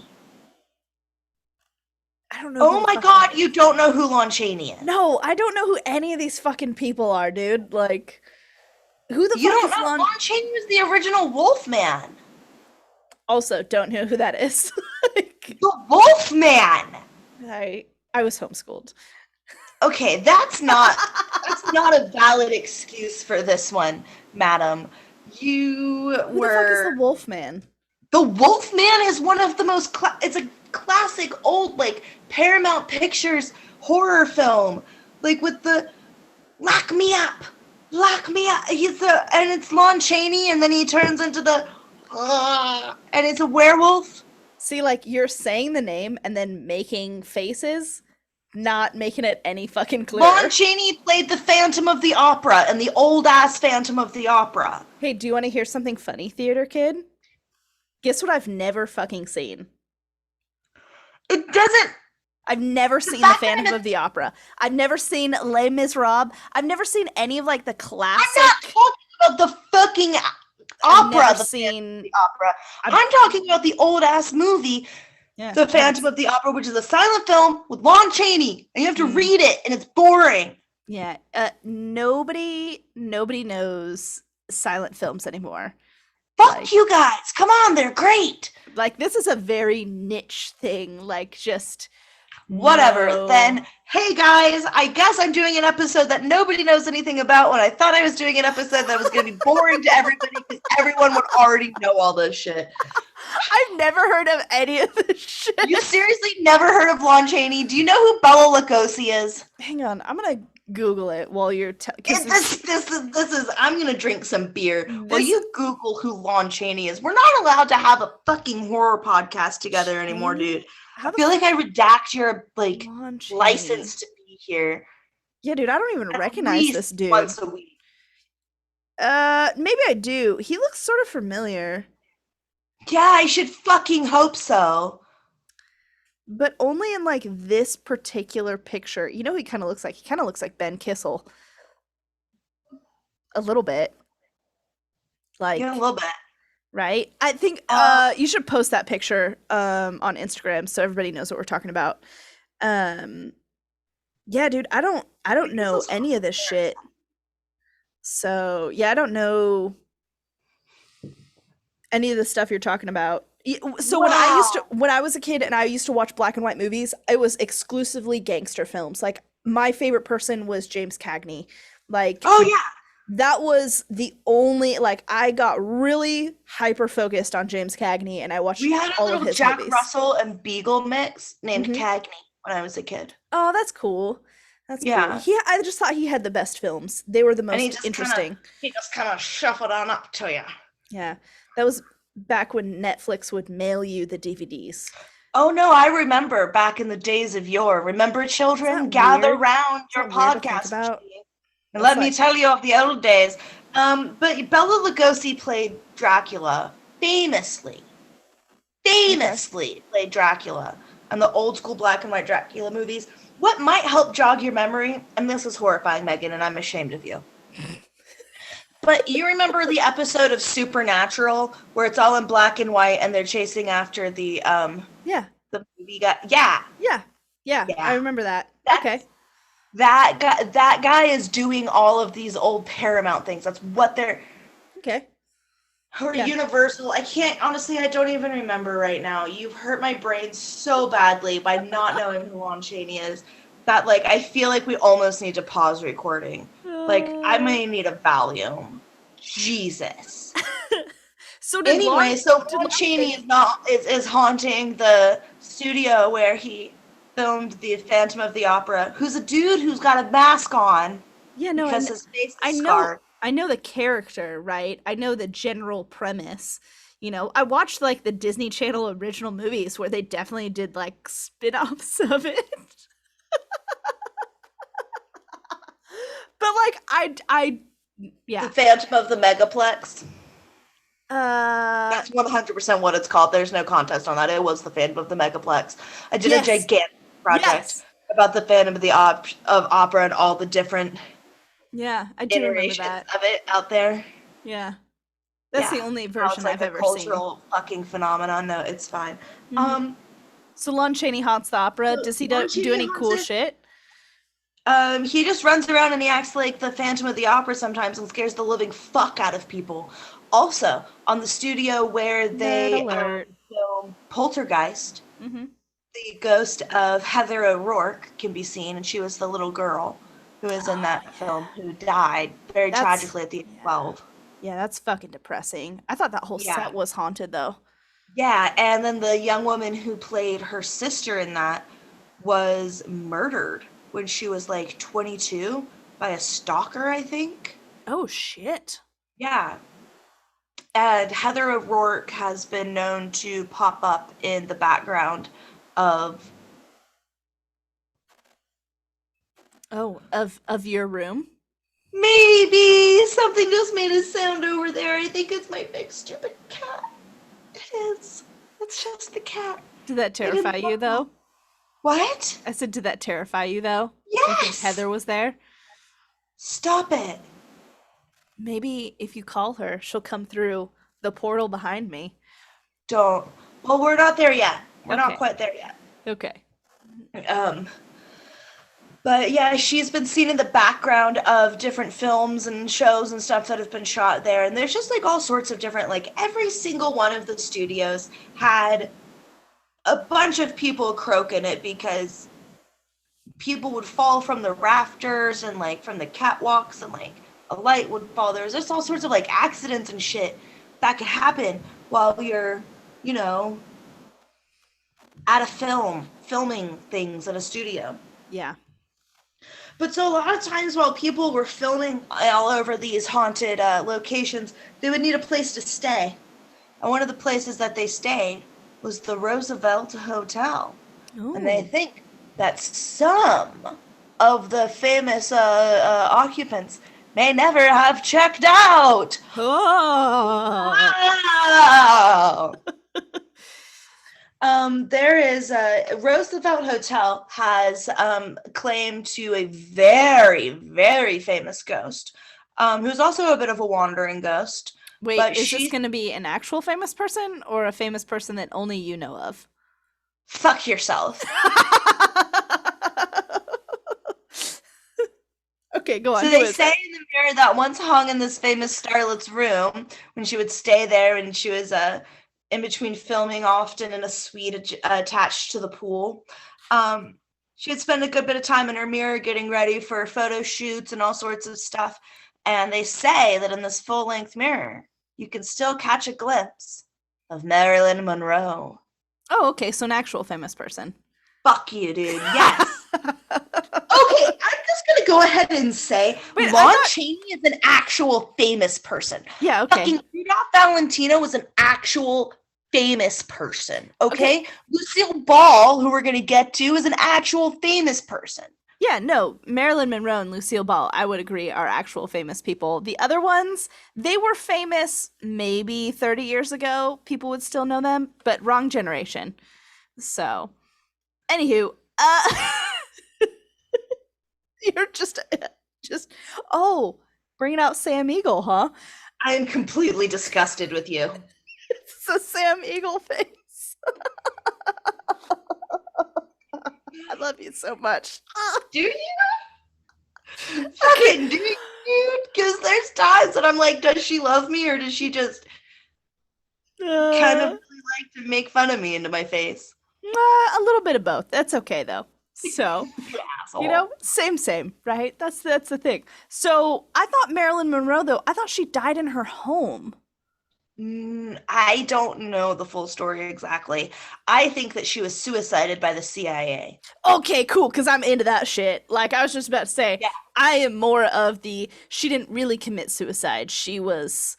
A: I don't know.
B: Oh my god, you don't know who Lon Chaney is?
A: No, I don't know who any of these fucking people are, dude. Like, who the
B: You
A: fuck
B: don't
A: is
B: know
A: Lon?
B: Lon Chaney was the original Wolfman.
A: Also, don't know who that is. Like,
B: The Wolfman.
A: I was homeschooled.
B: Okay, that's not a valid excuse for this one, madam. You
A: Who
B: were
A: the fuck is the Wolfman?
B: The Wolfman is one of the most it's a classic old like Paramount Pictures horror film, like with the lock me up. And it's Lon Chaney, and then he turns into the and it's a werewolf.
A: See, like, you're saying the name and then making faces, not making it any fucking clearer.
B: Lon Chaney played the Phantom of the Opera and the old ass Phantom of the Opera.
A: Hey, do you want to hear something funny, theater kid? Guess what I've never fucking seen?
B: It doesn't.
A: I've never seen the Phantom of the Opera. I've never seen Les Miserables. I've never seen any of like the classic.
B: I'm not talking about the fucking opera. The opera. I'm talking about the old ass movie, The Phantom of the Opera, which is a silent film with Lon Chaney, and you have to read it, and it's boring.
A: Yeah, nobody knows silent films anymore.
B: Fuck you guys! Come on, they're great.
A: Like, this is a very niche thing. Like, just
B: whatever.
A: no.
B: Then, hey guys, I guess I'm doing an episode that nobody knows anything about when I thought I was doing an episode that was going to be boring to everybody because everyone would already know all this shit.
A: I've never heard of any of this shit.
B: You seriously never heard of Lon Chaney? Do you know who Bela Lugosi is?
A: Hang on, I'm gonna Google it while you're
B: this is I'm gonna drink some beer while you Google who Lon Chaney is. We're not allowed to have a fucking horror podcast together anymore, dude. I feel like I redact your like license to be here.
A: Yeah, dude, I don't even recognize this dude.
B: Once a week.
A: Maybe I do. He looks sort of familiar.
B: Yeah, I should fucking hope so.
A: But only in like this particular picture. You know who he kind of looks like? He kind of looks like Ben Kissel. A little bit. Like,
B: yeah, a little bit.
A: Right? I think you should post that picture on Instagram so everybody knows what we're talking about. Yeah, dude, I don't know any of this shit. So, yeah, I don't know any of the stuff you're talking about. So when I was a kid and I used to watch black and white movies, it was exclusively gangster films. Like, my favorite person was James Cagney. Like,
B: oh yeah,
A: that was the only, like, I got really hyper focused on James Cagney and I watched all of his
B: Jack
A: movies.
B: Russell and Beagle mix named Cagney when I was a kid.
A: Oh, that's cool. That's cool.
B: Yeah.
A: I just thought he had the best films. They were the
B: And
A: most interesting.
B: he just kind of shuffled on up to you.
A: Yeah. That was back when Netflix would mail you the DVDs.
B: Oh no, I remember back in the days of yore. Remember,
A: Is
B: children,
A: that
B: gather
A: weird?
B: round
A: Is
B: your
A: that weird to think
B: podcast
A: about?
B: machine, and
A: It's
B: let me
A: like,
B: tell you of the old days. But Bela Lugosi played Dracula famously.
A: okay.
B: Famously played Dracula in the old school black and white Dracula movies. What might help jog your memory, and this is horrifying, Megan, and I'm ashamed of you. But you remember the episode of Supernatural where it's all in black and white and they're chasing after
A: Yeah.
B: the movie guy? Yeah.
A: Yeah. Yeah. I
B: Yeah.
A: remember that.
B: That's
A: Okay.
B: that guy is doing all of these old Paramount things. That's what they're
A: Okay.
B: or
A: Yeah.
B: Universal. I can't honestly, I don't even remember right now. You've hurt my brain so badly by not knowing who Lon Chaney is that like I feel like we almost need to pause recording. Like I may need a Valium. Jesus.
A: So
B: Anyway, so Lon Chaney is haunting the studio where he filmed the Phantom of the Opera, who's a dude who's got a mask on
A: Yeah, no,
B: because
A: and
B: his face
A: I
B: is
A: know
B: scarred.
A: I know the character, right? I know the general premise. I watched like the Disney Channel original movies where they definitely did like spin-offs of it. But like I
B: The
A: yeah.
B: Phantom of the Megaplex.
A: Uh
B: That's 100% what it's called. There's no contest on that. It was the Phantom of the Megaplex. I did a
A: yes.
B: gigantic project
A: Yes.
B: about the Phantom of the of Opera and all the different
A: Yeah, I do remember
B: iterations
A: that.
B: of it out there.
A: Yeah. That's the
B: Yeah.
A: only
B: How it's
A: version
B: like
A: I've
B: a
A: ever seen.
B: cultural fucking phenomenon. No, it's fine.
A: Hmm. So Lon Chaney haunts the opera. Does he
B: Lon
A: do
B: Chaney
A: any
B: haunts
A: cool
B: it.
A: shit?
B: He just runs around and he acts like the Phantom of the Opera sometimes and scares the living fuck out of people. Also, on the studio where
A: Nerd
B: they
A: alert.
B: film Poltergeist,
A: Mm-hmm.
B: the ghost of Heather O'Rourke can be seen, and she was the little girl who was in
A: Oh,
B: that
A: yeah.
B: film who died very
A: That's
B: tragically at the age of
A: yeah.
B: 12.
A: Yeah, that's fucking depressing. I thought that whole
B: Yeah.
A: set was haunted though.
B: Yeah, and then the young woman who played her sister in that was murdered when she was like 22 by a stalker, I think.
A: Oh shit.
B: Yeah. And Heather O'Rourke has been known to pop up in the background of
A: Oh, of your room?
B: maybe something just made a sound over there. I think it's my big stupid cat. It is. It's just the cat.
A: Did that
B: I didn't
A: terrify you
B: know.
A: though?
B: What?
A: I said, did that terrify you though? Do you think
B: Yes!
A: Heather was there?
B: Stop it.
A: Maybe if you call her, she'll come through the portal behind me.
B: Don't. Well, we're not there yet. We're not
A: Okay.
B: quite there yet.
A: Okay.
B: Um, but yeah, she's been seen in the background of different films and shows and stuff that have been shot there. And there's just like all sorts of different, like every single one of the studios had a bunch of people croak in it because people would fall from the rafters and like from the catwalks and like a light would fall. There's just all sorts of like accidents and shit that could happen while you're, you know, at a filming things at a studio.
A: Yeah.
B: But so a lot of times while people were filming all over these haunted locations, they would need a place to stay. And one of the places that they stayed was the Roosevelt Hotel. And they
A: Oh.
B: think that some of the famous occupants may never have checked out.
A: Oh.
B: Wow! There is Roosevelt Hotel has claim to a very, very famous ghost, who's also a bit of a wandering ghost.
A: Wait,
B: But
A: is this
B: she
A: going to be an actual famous person or a famous person that only you know of?
B: fuck yourself.
A: Okay, go on.
B: So
A: Who
B: they
A: is
B: say
A: it?
B: in the mirror that once hung in this famous starlet's room when she would stay there and she was in between filming often in a suite attached to the pool. She would spend a good bit of time in her mirror getting ready for photo shoots and all sorts of stuff. And they say that in this full-length mirror, you can still catch a glimpse of Marilyn Monroe.
A: Oh, okay, so an actual famous person.
B: Fuck you, dude. Yes. Okay, I'm gonna go ahead and say
A: Wait, I
B: Lon
A: thought.
B: Chaney is an actual famous person.
A: Yeah, okay.
B: Fucking Rudolph Valentino was an actual famous person.
A: Okay.
B: Okay, Lucille Ball, who we're gonna get to, is an actual famous person.
A: Yeah, no, Marilyn Monroe and Lucille Ball, I would agree, are actual famous people. The other ones, they were famous maybe 30 years ago. People would still know them, but wrong generation. So, anywho, you're just, oh, bringing out Sam Eagle, huh?
B: I am completely disgusted with you.
A: It's a Sam Eagle face. I love you so much.
B: Do you? Fucking do you, dude? Because there's times that I'm like, does she love me or does she just kind of really like to make fun of me into my face?
A: A little bit of both. That's okay though. So,
B: Asshole.
A: same, right? That's the thing. So, I thought Marilyn Monroe though, I thought she died in her home.
B: I don't know the full story exactly. I think that she was suicided by the CIA.
A: Okay, cool, because I'm into that shit. Like I was just about to say,
B: Yeah.
A: I am more of the she didn't really commit suicide. She was,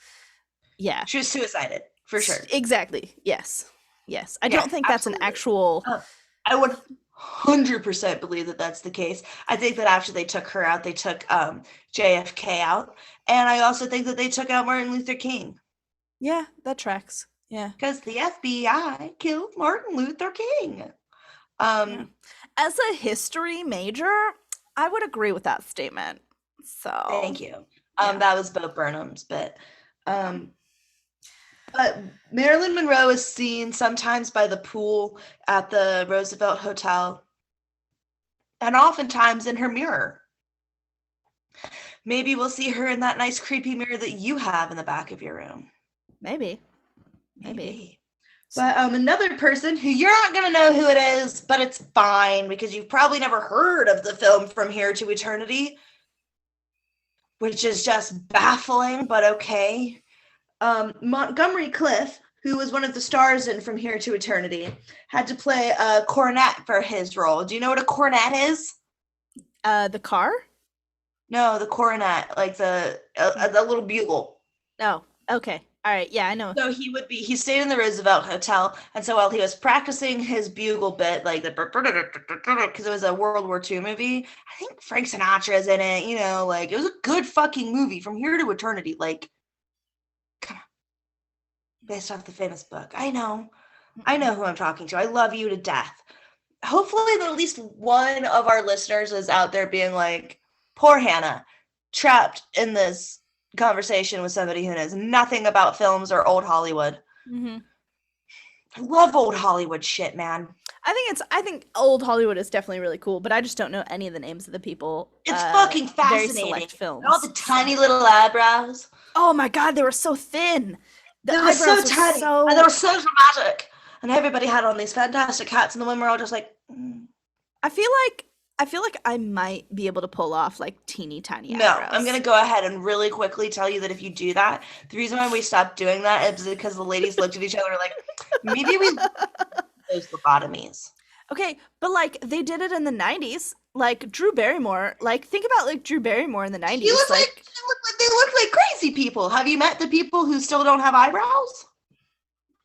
A: yeah,
B: She was suicided, for sure.
A: exactly. Yes, yes. I
B: Yeah,
A: don't think that's an
B: absolutely.
A: actual.
B: I would 100% believe that that's the case. I think that after they took her out, they took JFK out. And I also think that they took out Martin Luther King.
A: Yeah, that tracks. Yeah.
B: Because the FBI killed Martin Luther King.
A: Yeah. As a history major, I would agree with that statement. So,
B: Thank you.
A: yeah.
B: That was Bo Burnham's, but Marilyn Monroe is seen sometimes by the pool at the Roosevelt Hotel, and oftentimes in her mirror. Maybe we'll see her in that nice creepy mirror that you have in the back of your room.
A: Maybe.
B: But another person who you're not going to know who it is, but it's fine because you've probably never heard of the film From Here to Eternity, which is just baffling, but okay. Montgomery Clift, who was one of the stars in From Here to Eternity, had to play a cornet for his role. Do you know what a cornet is?
A: The car?
B: No, the cornet, like the little bugle.
A: Oh, okay. All right. Yeah, I know.
B: So he stayed in the Roosevelt Hotel, and so while he was practicing his bugle bit, like the because it was a World War II movie, I think Frank Sinatra's in it, like it was a good fucking movie, From Here to Eternity, like, come on, based off the famous book. I know who I'm talking to. I love you to death. Hopefully at least one of our listeners is out there being like, poor Hannah, trapped in this conversation with somebody who knows nothing about films or old Hollywood.
A: Mm-hmm.
B: I love old Hollywood shit, man.
A: I think old Hollywood is definitely really cool, but I just don't know any of the names of the people.
B: It's fucking
A: Very
B: fascinating.
A: select films.
B: All the tiny little eyebrows.
A: Oh my god, they were so thin. The
B: They were
A: eyebrows
B: so
A: were
B: tiny.
A: so.
B: And they were so dramatic. And everybody had on these fantastic hats, and the women were all just like,
A: I feel like I might be able to pull off like teeny tiny
B: No,
A: eyebrows.
B: I'm going to go ahead and really quickly tell you that if you do that, the reason why we stopped doing that is because the ladies looked at each other like, maybe we those lobotomies.
A: Okay, but like they did it in the 90s. Like Drew Barrymore, like think about like Drew Barrymore in the 90s.
B: They look like crazy people. Have you met the people who still don't have eyebrows?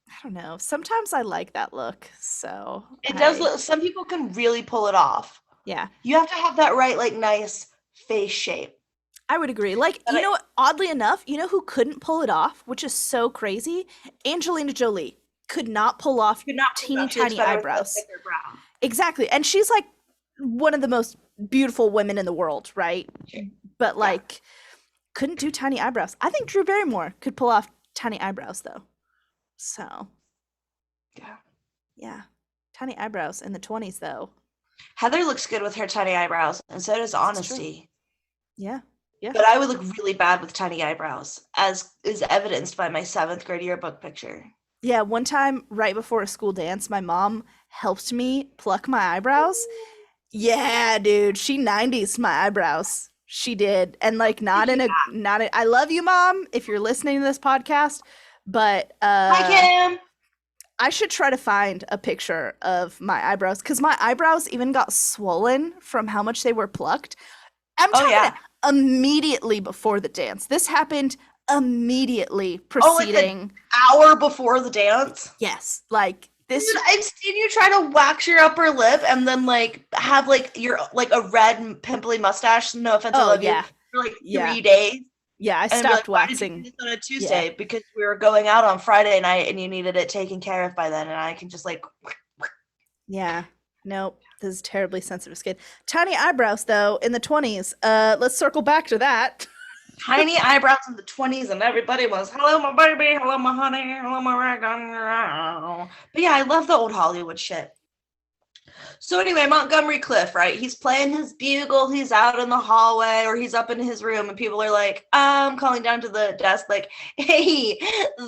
A: I don't know. Sometimes I like that look. So
B: It does look, some people can really pull it off.
A: Yeah.
B: You have to have that right, like, nice face shape.
A: I would agree. Like, you know, oddly enough, you know who couldn't pull it off, which is so crazy? Angelina Jolie could not pull off teeny tiny eyebrows. Exactly. And she's like one of the most beautiful women in the world, right? Sure. But like couldn't do tiny eyebrows. I think Drew Barrymore could pull off tiny eyebrows though. So yeah. Tiny eyebrows in the 20s though.
B: Heather looks good with her tiny eyebrows, and so does Honesty.
A: Yeah. Yeah.
B: But I would look really bad with tiny eyebrows, as is evidenced by my 7th grade yearbook picture.
A: Yeah, one time right before a school dance, my mom helped me pluck my eyebrows. Yeah, dude, she 90s my eyebrows. She did. And like I love you, Mom, if you're listening to this podcast, but
B: Hi, Kim.
A: I should try to find a picture of my eyebrows because my eyebrows even got swollen from how much they were plucked. I'm
B: Oh
A: talking
B: yeah.
A: immediately before the dance. This happened immediately
B: Oh, like an
A: preceding.
B: hour before the dance.
A: Yes, like
B: Dude,
A: this.
B: I've seen you try to wax your upper lip and then like have like your like a red pimply mustache. No offense, I
A: Oh
B: love you.
A: yeah,
B: For like
A: yeah,
B: 3 days,
A: yeah. I
B: and then be like,
A: stopped
B: "Why did you do
A: waxing.
B: this on a
A: Yeah,
B: Tuesday?" Because we were going out on Friday night and you needed it taken care of by then, and I can just like
A: yeah. Nope. This is terribly sensitive skin. Tiny eyebrows though in the 20s. Let's circle back to that.
B: tiny eyebrows in the 20s, and everybody was, "Hello, my baby. Hello, my honey. Hello, my rag." But yeah, I love the old Hollywood shit. So anyway, Montgomery Cliff, right? He's playing his bugle. He's out in the hallway, or he's up in his room, and people are like, calling down to the desk, like, "Hey,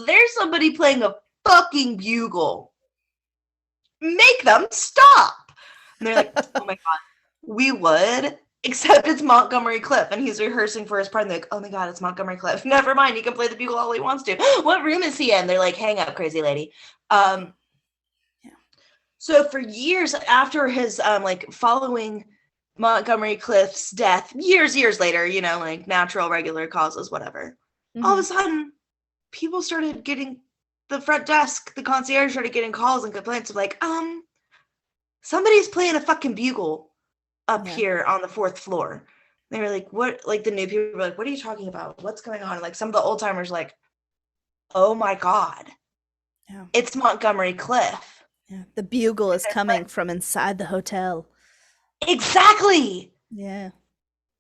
B: there's somebody playing a fucking bugle. Make them stop." And they're like, "Oh my god, we would." Except it's Montgomery Cliff, and he's rehearsing for his part. And they're like, "Oh my god, it's Montgomery Cliff. Never mind, he can play the bugle all he wants to." "What room is he in?" They're like, "Hang up, crazy lady." Um,
A: Yeah.
B: So for years after his like following Montgomery Cliff's death, years later, you know, like natural regular causes, whatever. All of
A: Hmm.
B: a sudden, people started getting the front desk, the concierge started getting calls and complaints of like, somebody's playing a fucking bugle up
A: Yeah.
B: here on the fourth floor. They were like, what? Like the new people were like, what are you talking about? What's going on? And like some of the old timers like, oh my god,
A: Yeah.
B: it's Montgomery Cliff.
A: Yeah. The bugle is
B: Like,
A: coming from inside the hotel.
B: exactly.
A: Yeah.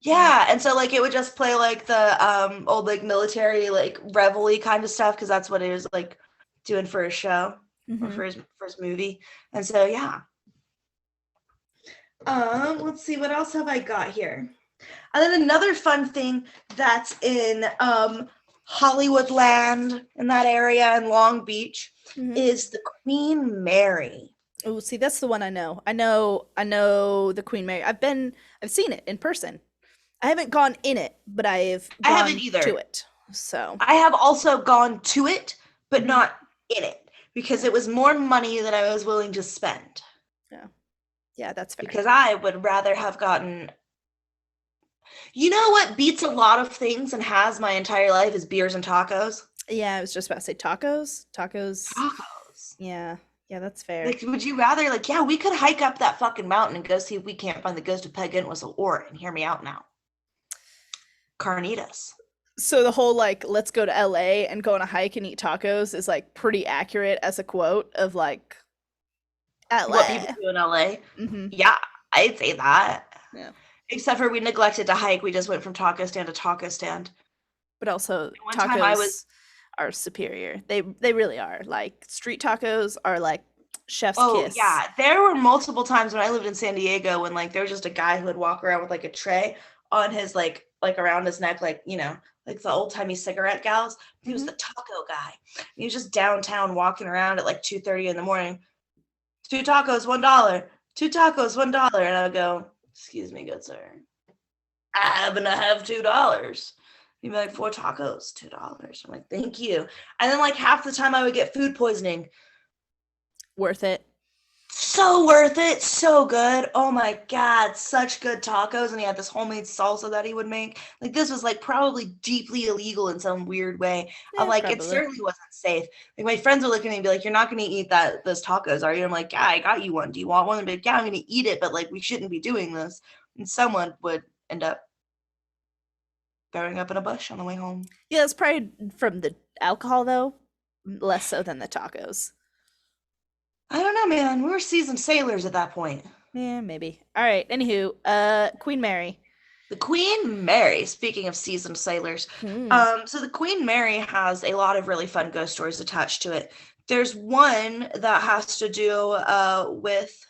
A: Yeah.
B: Yeah, and so like it would just play like the old like military like reveille kind of stuff because that's what it was like doing for his show or
A: Hmm.
B: for his movie. And so yeah. Let's see what else have I got here. And then another fun thing that's in Hollywoodland in that area in Long Beach
A: Hmm.
B: is the Queen Mary.
A: Oh, see, that's the one I know. I know the Queen Mary. I've seen it in person. I haven't gone in it, but I've
B: I haven't
A: gone to
B: either.
A: it. So,
B: I have also gone to it, but
A: mhm.
B: not in it because
A: Yeah,
B: it was more money than I was willing to spend.
A: yeah, yeah, that's fair.
B: Because I would rather have gotten, you know what beats a lot of things and has my entire life is beers and tacos.
A: Yeah, I was just about to say tacos. Tacos.
B: Tacos.
A: Yeah, yeah, that's fair.
B: Like, would you rather, like, yeah, we could hike up that fucking mountain and go see if we can't find the ghost of Peg Entwistle, or, and hear me out now, carnitas.
A: So the whole like let's go to LA and go on a hike and eat tacos is like pretty accurate as a quote of like
B: What people
A: LA.
B: do in LA.
A: Hmm.
B: Yeah, I'd say that.
A: Yeah.
B: Except for we neglected to hike. We just went from taco stand to taco stand.
A: But also
B: One time I was,
A: tacos are superior. They really are. Like street tacos are like chef's
B: oh
A: kiss.
B: yeah, there were multiple times when I lived in San Diego when like there was just a guy who would walk around with like a tray on his like around his neck, like you know, like the old timey cigarette gals. He was
A: Hmm.
B: the taco guy. He was just downtown walking around at like 2:30 in the morning. Two tacos, $1. Two tacos, $1. And I would go, excuse me, good sir. I happen to have $2. He'd be like, four tacos, $2. I'm like, thank you. And then like half the time I would get food poisoning.
A: Worth it.
B: So worth it, so good. Oh my god, such good tacos. And he had this homemade salsa that he would make. Like this was like probably deeply illegal in some weird way. I'm
A: Yeah,
B: like, it
A: probably.
B: certainly wasn't safe. Like my friends would look at me and be like, you're not gonna eat those tacos, are you? I'm like, yeah, I got you one. Do you want one? And be like, yeah, I'm gonna eat it, but like we shouldn't be doing this. And someone would end up throwing up in a bush on the way home.
A: Yeah, it's probably from the alcohol though, less so than the tacos.
B: I don't know, man. We were seasoned sailors at that point.
A: Yeah, maybe. All right. Anywho, Queen Mary.
B: The Queen Mary, speaking of seasoned sailors,
A: Hmm.
B: so the Queen Mary has a lot of really fun ghost stories attached to it. There's one that has to do with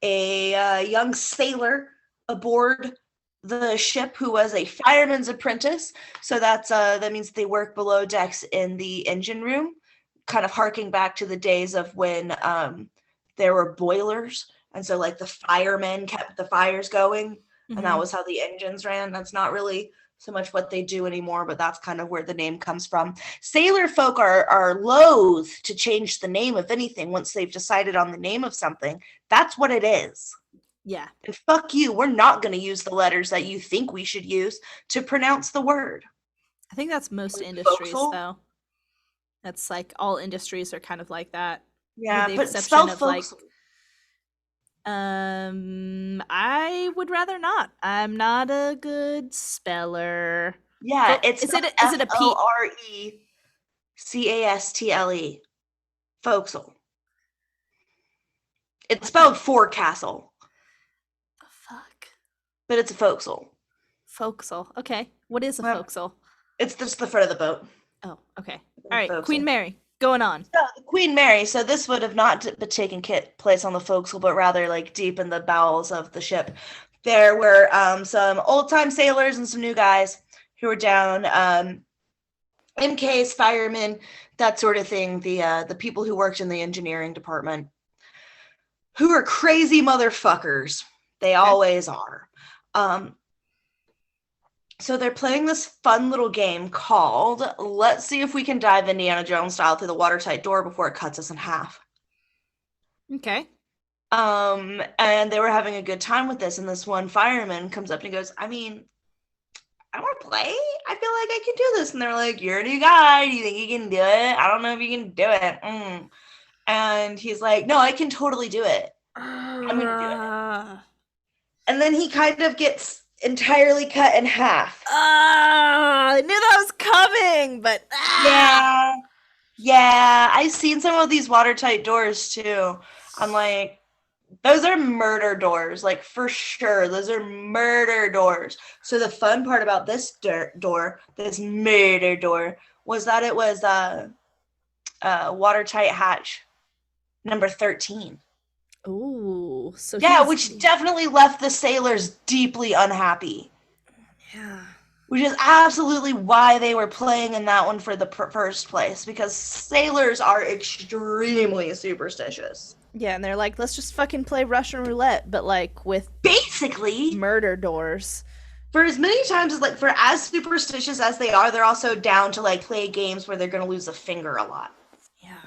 B: a young sailor aboard the ship who was a fireman's apprentice. So that means they work below decks in the engine room, kind of harking back to the days of when there were boilers, and so like the firemen kept the fires going, and that
A: Hmm.
B: was how the engines ran. That's not really so much what they do anymore, but that's kind of where the name comes from. Sailor folk are loath to change the name of anything once they've decided on the name of something. That's what it is.
A: Yeah.
B: And fuck you, we're not going to use the letters that you think we should use to pronounce the word.
A: I think that's most
B: Like
A: industries,
B: folksel?
A: though. That's like all industries are kind of like that, with
B: Yeah,
A: the
B: but spell
A: exception of like,
B: folksel.
A: I would rather not. I'm not a good speller.
B: Yeah, it's
A: Is
B: spelled
A: it a P?
B: Forecastle. Folksel. It's
A: What the
B: spelled forecastle,
A: fuck?
B: but it's a folksel.
A: Forecastle. Okay. What is a
B: Well,
A: forecastle?
B: it's just the front of the boat.
A: Oh, okay. All right. Queen
B: Folksel.
A: Mary, going on.
B: So the Queen Mary. So this would have not taken place on the forecastle, but rather like deep in the bowels of the ship. There were some old time sailors and some new guys who were down. MKs, firemen, that sort of thing. The people who worked in the engineering department, who are crazy motherfuckers. They
A: Okay.
B: always are. So they're playing this fun little game called Let's See If We Can Dive Indiana Jones style through the watertight door before it cuts us in half.
A: Okay.
B: And they were having a good time with this, and this one fireman comes up and he goes, I mean, I want to play. I feel like I can do this. And they're like, you're a new guy. Do you think you can do it? I don't know if you can do it. And he's like, no, I can totally do it. I'm going to do it. And then he kind of gets entirely cut in half.
A: I knew that was coming, but
B: Yeah. I've seen some of these watertight doors too. I'm like, those are murder doors, like for sure. Those are murder doors. So the fun part about this door, this murder door, was that it was a watertight hatch number 13.
A: Ooh, so
B: yeah, which definitely left the sailors deeply unhappy.
A: Yeah.
B: Which is absolutely why they were playing in that one for the first place, because sailors are extremely superstitious.
A: Yeah, and they're like, let's just fucking play Russian roulette, but like with
B: basically
A: murder doors.
B: For as many times as like for as superstitious as they are, they're also down to like play games where they're gonna lose a finger a lot.
A: Yeah.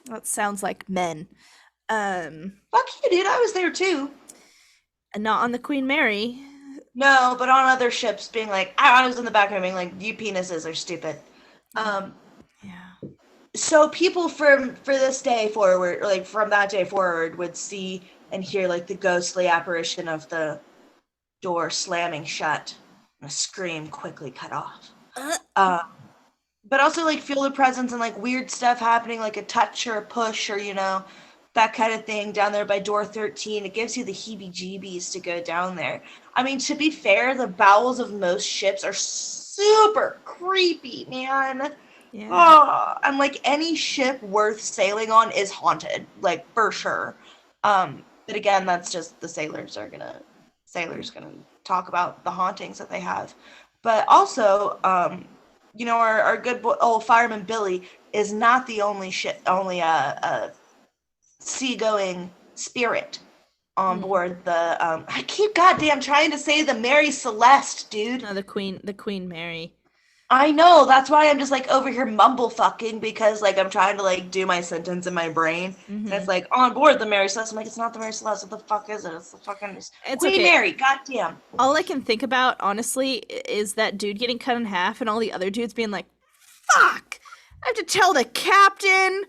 A: That sounds like men.
B: Fuck you, dude. I was there too.
A: And not on the Queen Mary.
B: No, but on other ships, being like, I was in the back room being like, you penises are stupid.
A: Yeah.
B: So people for this day forward, like from that day forward, would see and hear like the ghostly apparition of the door slamming shut and a scream quickly cut off. But also like feel the presence and like weird stuff happening, like a touch or a push or, you know, that kind of thing down there by door 13. It gives you the heebie-jeebies to go down there. I mean, to be fair, the bowels of most ships are super creepy, man.
A: Yeah.
B: Oh, and like any ship worth sailing on is haunted, like for sure. But again, that's just the sailors gonna talk about the hauntings that they have. But also, you know, our good old fireman Billy is not the only seagoing spirit on board the I keep goddamn trying to say the Mary Celeste, dude.
A: No, the Queen Mary.
B: I know, that's why I'm just like over here mumble fucking, because like I'm trying to like do my sentence in my brain. And it's like on board the Mary Celeste. I'm like, it's not the Mary Celeste. What the fuck is it? It's the fucking Queen
A: okay.
B: Mary. Goddamn.
A: All I can think about, honestly, is that dude getting cut in half and all the other dudes being like, fuck! I have to tell the captain.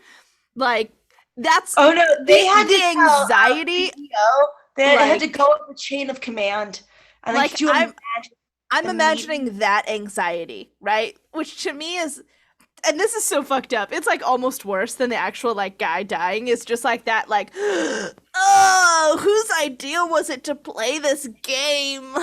A: Like, that's
B: oh no, they had
A: the anxiety.
B: They had to go up the chain of command. And like,
A: I'm imagining that anxiety, right? Which to me is, and this is so fucked up. It's like almost worse than the actual like guy dying. It's just like that, like, oh, whose idea was it to play this game?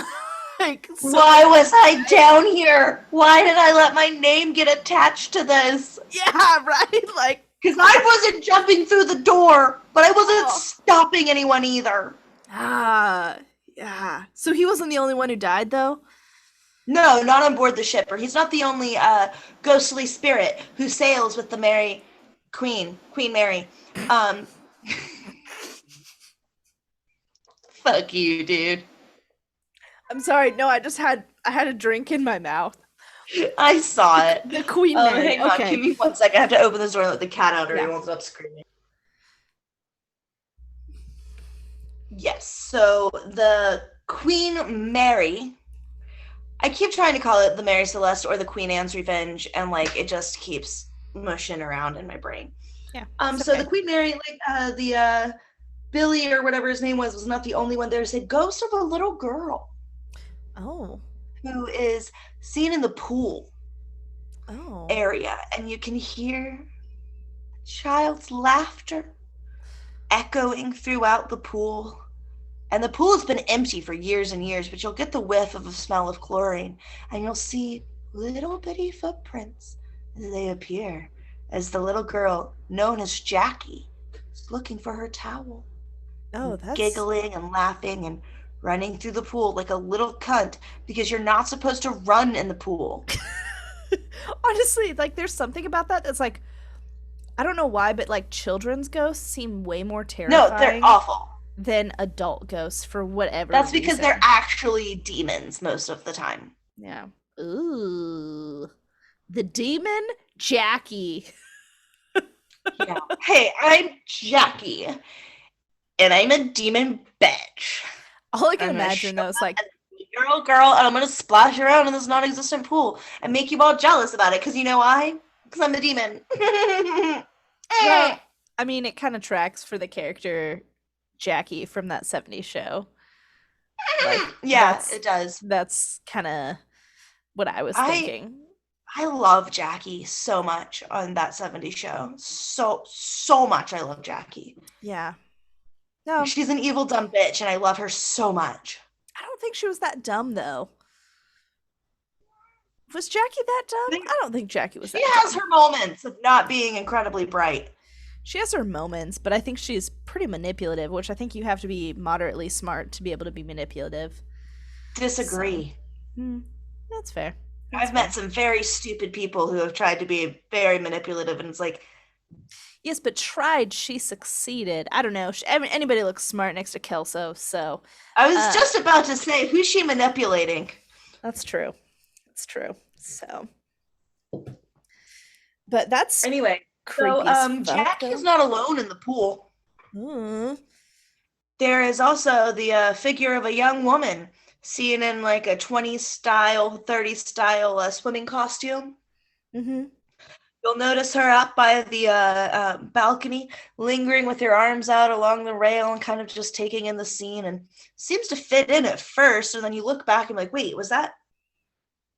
A: Like, so
B: why was I down here? Why did I let my name get attached to this?
A: Yeah, right? Like,
B: because I wasn't jumping through the door, but I wasn't stopping anyone either.
A: Yeah. So he wasn't the only one who died, though?
B: No, not on board the ship. Or he's not the only ghostly spirit who sails with the Queen Mary. Fuck you, dude.
A: I'm sorry. No, I had a drink in my mouth.
B: I saw it.
A: The Queen Mary.
B: Hang on, give me 1 second. I have to open this door and let the cat out or he won't stop screaming. Yes. So the Queen Mary, I keep trying to call it the Mary Celeste or the Queen Anne's Revenge, and like it just keeps mushing around in my brain.
A: Yeah, it's
B: So the
A: okay.
B: Queen Mary, like the Billy or whatever his name was not the only one. There's a ghost of a little girl
A: Oh,
B: who is seen in the pool
A: oh,
B: area, and you can hear a child's laughter echoing throughout the pool. And the pool has been empty for years and years, but you'll get the whiff of a smell of chlorine, and you'll see little bitty footprints as they appear, as the little girl, known as Jackie, is looking for her towel,
A: oh,
B: and
A: that's
B: giggling and laughing and running through the pool like a little cunt because you're not supposed to run in the pool.
A: honestly, like, there's something about that that's like, I don't know why, but like children's ghosts seem way more
B: No, they're
A: terrifying
B: awful.
A: than adult ghosts for whatever
B: That's because they're
A: reason.
B: actually demons most of the time.
A: Yeah. Ooh. The demon Jackie.
B: Yeah. Hey, I'm Jackie, and I'm a demon bitch.
A: All I can
B: I'm gonna
A: imagine
B: show
A: though is
B: up
A: like,
B: as a 8-year-old girl, and I'm gonna splash around in this non-existent pool and make you all jealous about it. Because you know why? Because I'm a demon.
A: well, I mean, it kind of tracks for the character Jackie from that '70s show. Like
B: Yeah, it does.
A: that's kind of what I was
B: I
A: thinking.
B: I love Jackie so much on that '70s show. So much. I love Jackie.
A: Yeah. No,
B: She's an evil dumb bitch, and I love her so much.
A: I don't think she was that dumb though. Was Jackie that
B: I
A: dumb?
B: think
A: I don't think Jackie was
B: she
A: that
B: has
A: dumb.
B: her moments of not being incredibly bright.
A: She has her moments, but I think she's pretty manipulative, which I think you have to be moderately smart to be able to be manipulative. So,
B: Disagree.
A: hmm, that's fair. That's
B: I've met
A: fair.
B: some very stupid people who have tried to be very manipulative, and it's like,
A: Yes, but tried, she succeeded. I don't know. I mean, anybody looks smart next to Kelso, so
B: I was
A: uh,
B: just about to say, who's she manipulating?
A: that's true. That's true. So, but that's
B: Anyway, so
A: creepy as fuck,
B: Jack is
A: though.
B: not alone in the pool.
A: Mm.
B: There is also the figure of a young woman seen in like a 20s style, 30s style swimming costume.
A: Mm-hmm.
B: You'll notice her up by the balcony, lingering with her arms out along the rail and kind of just taking in the scene, and seems to fit in at first. And then you look back and like, wait, was that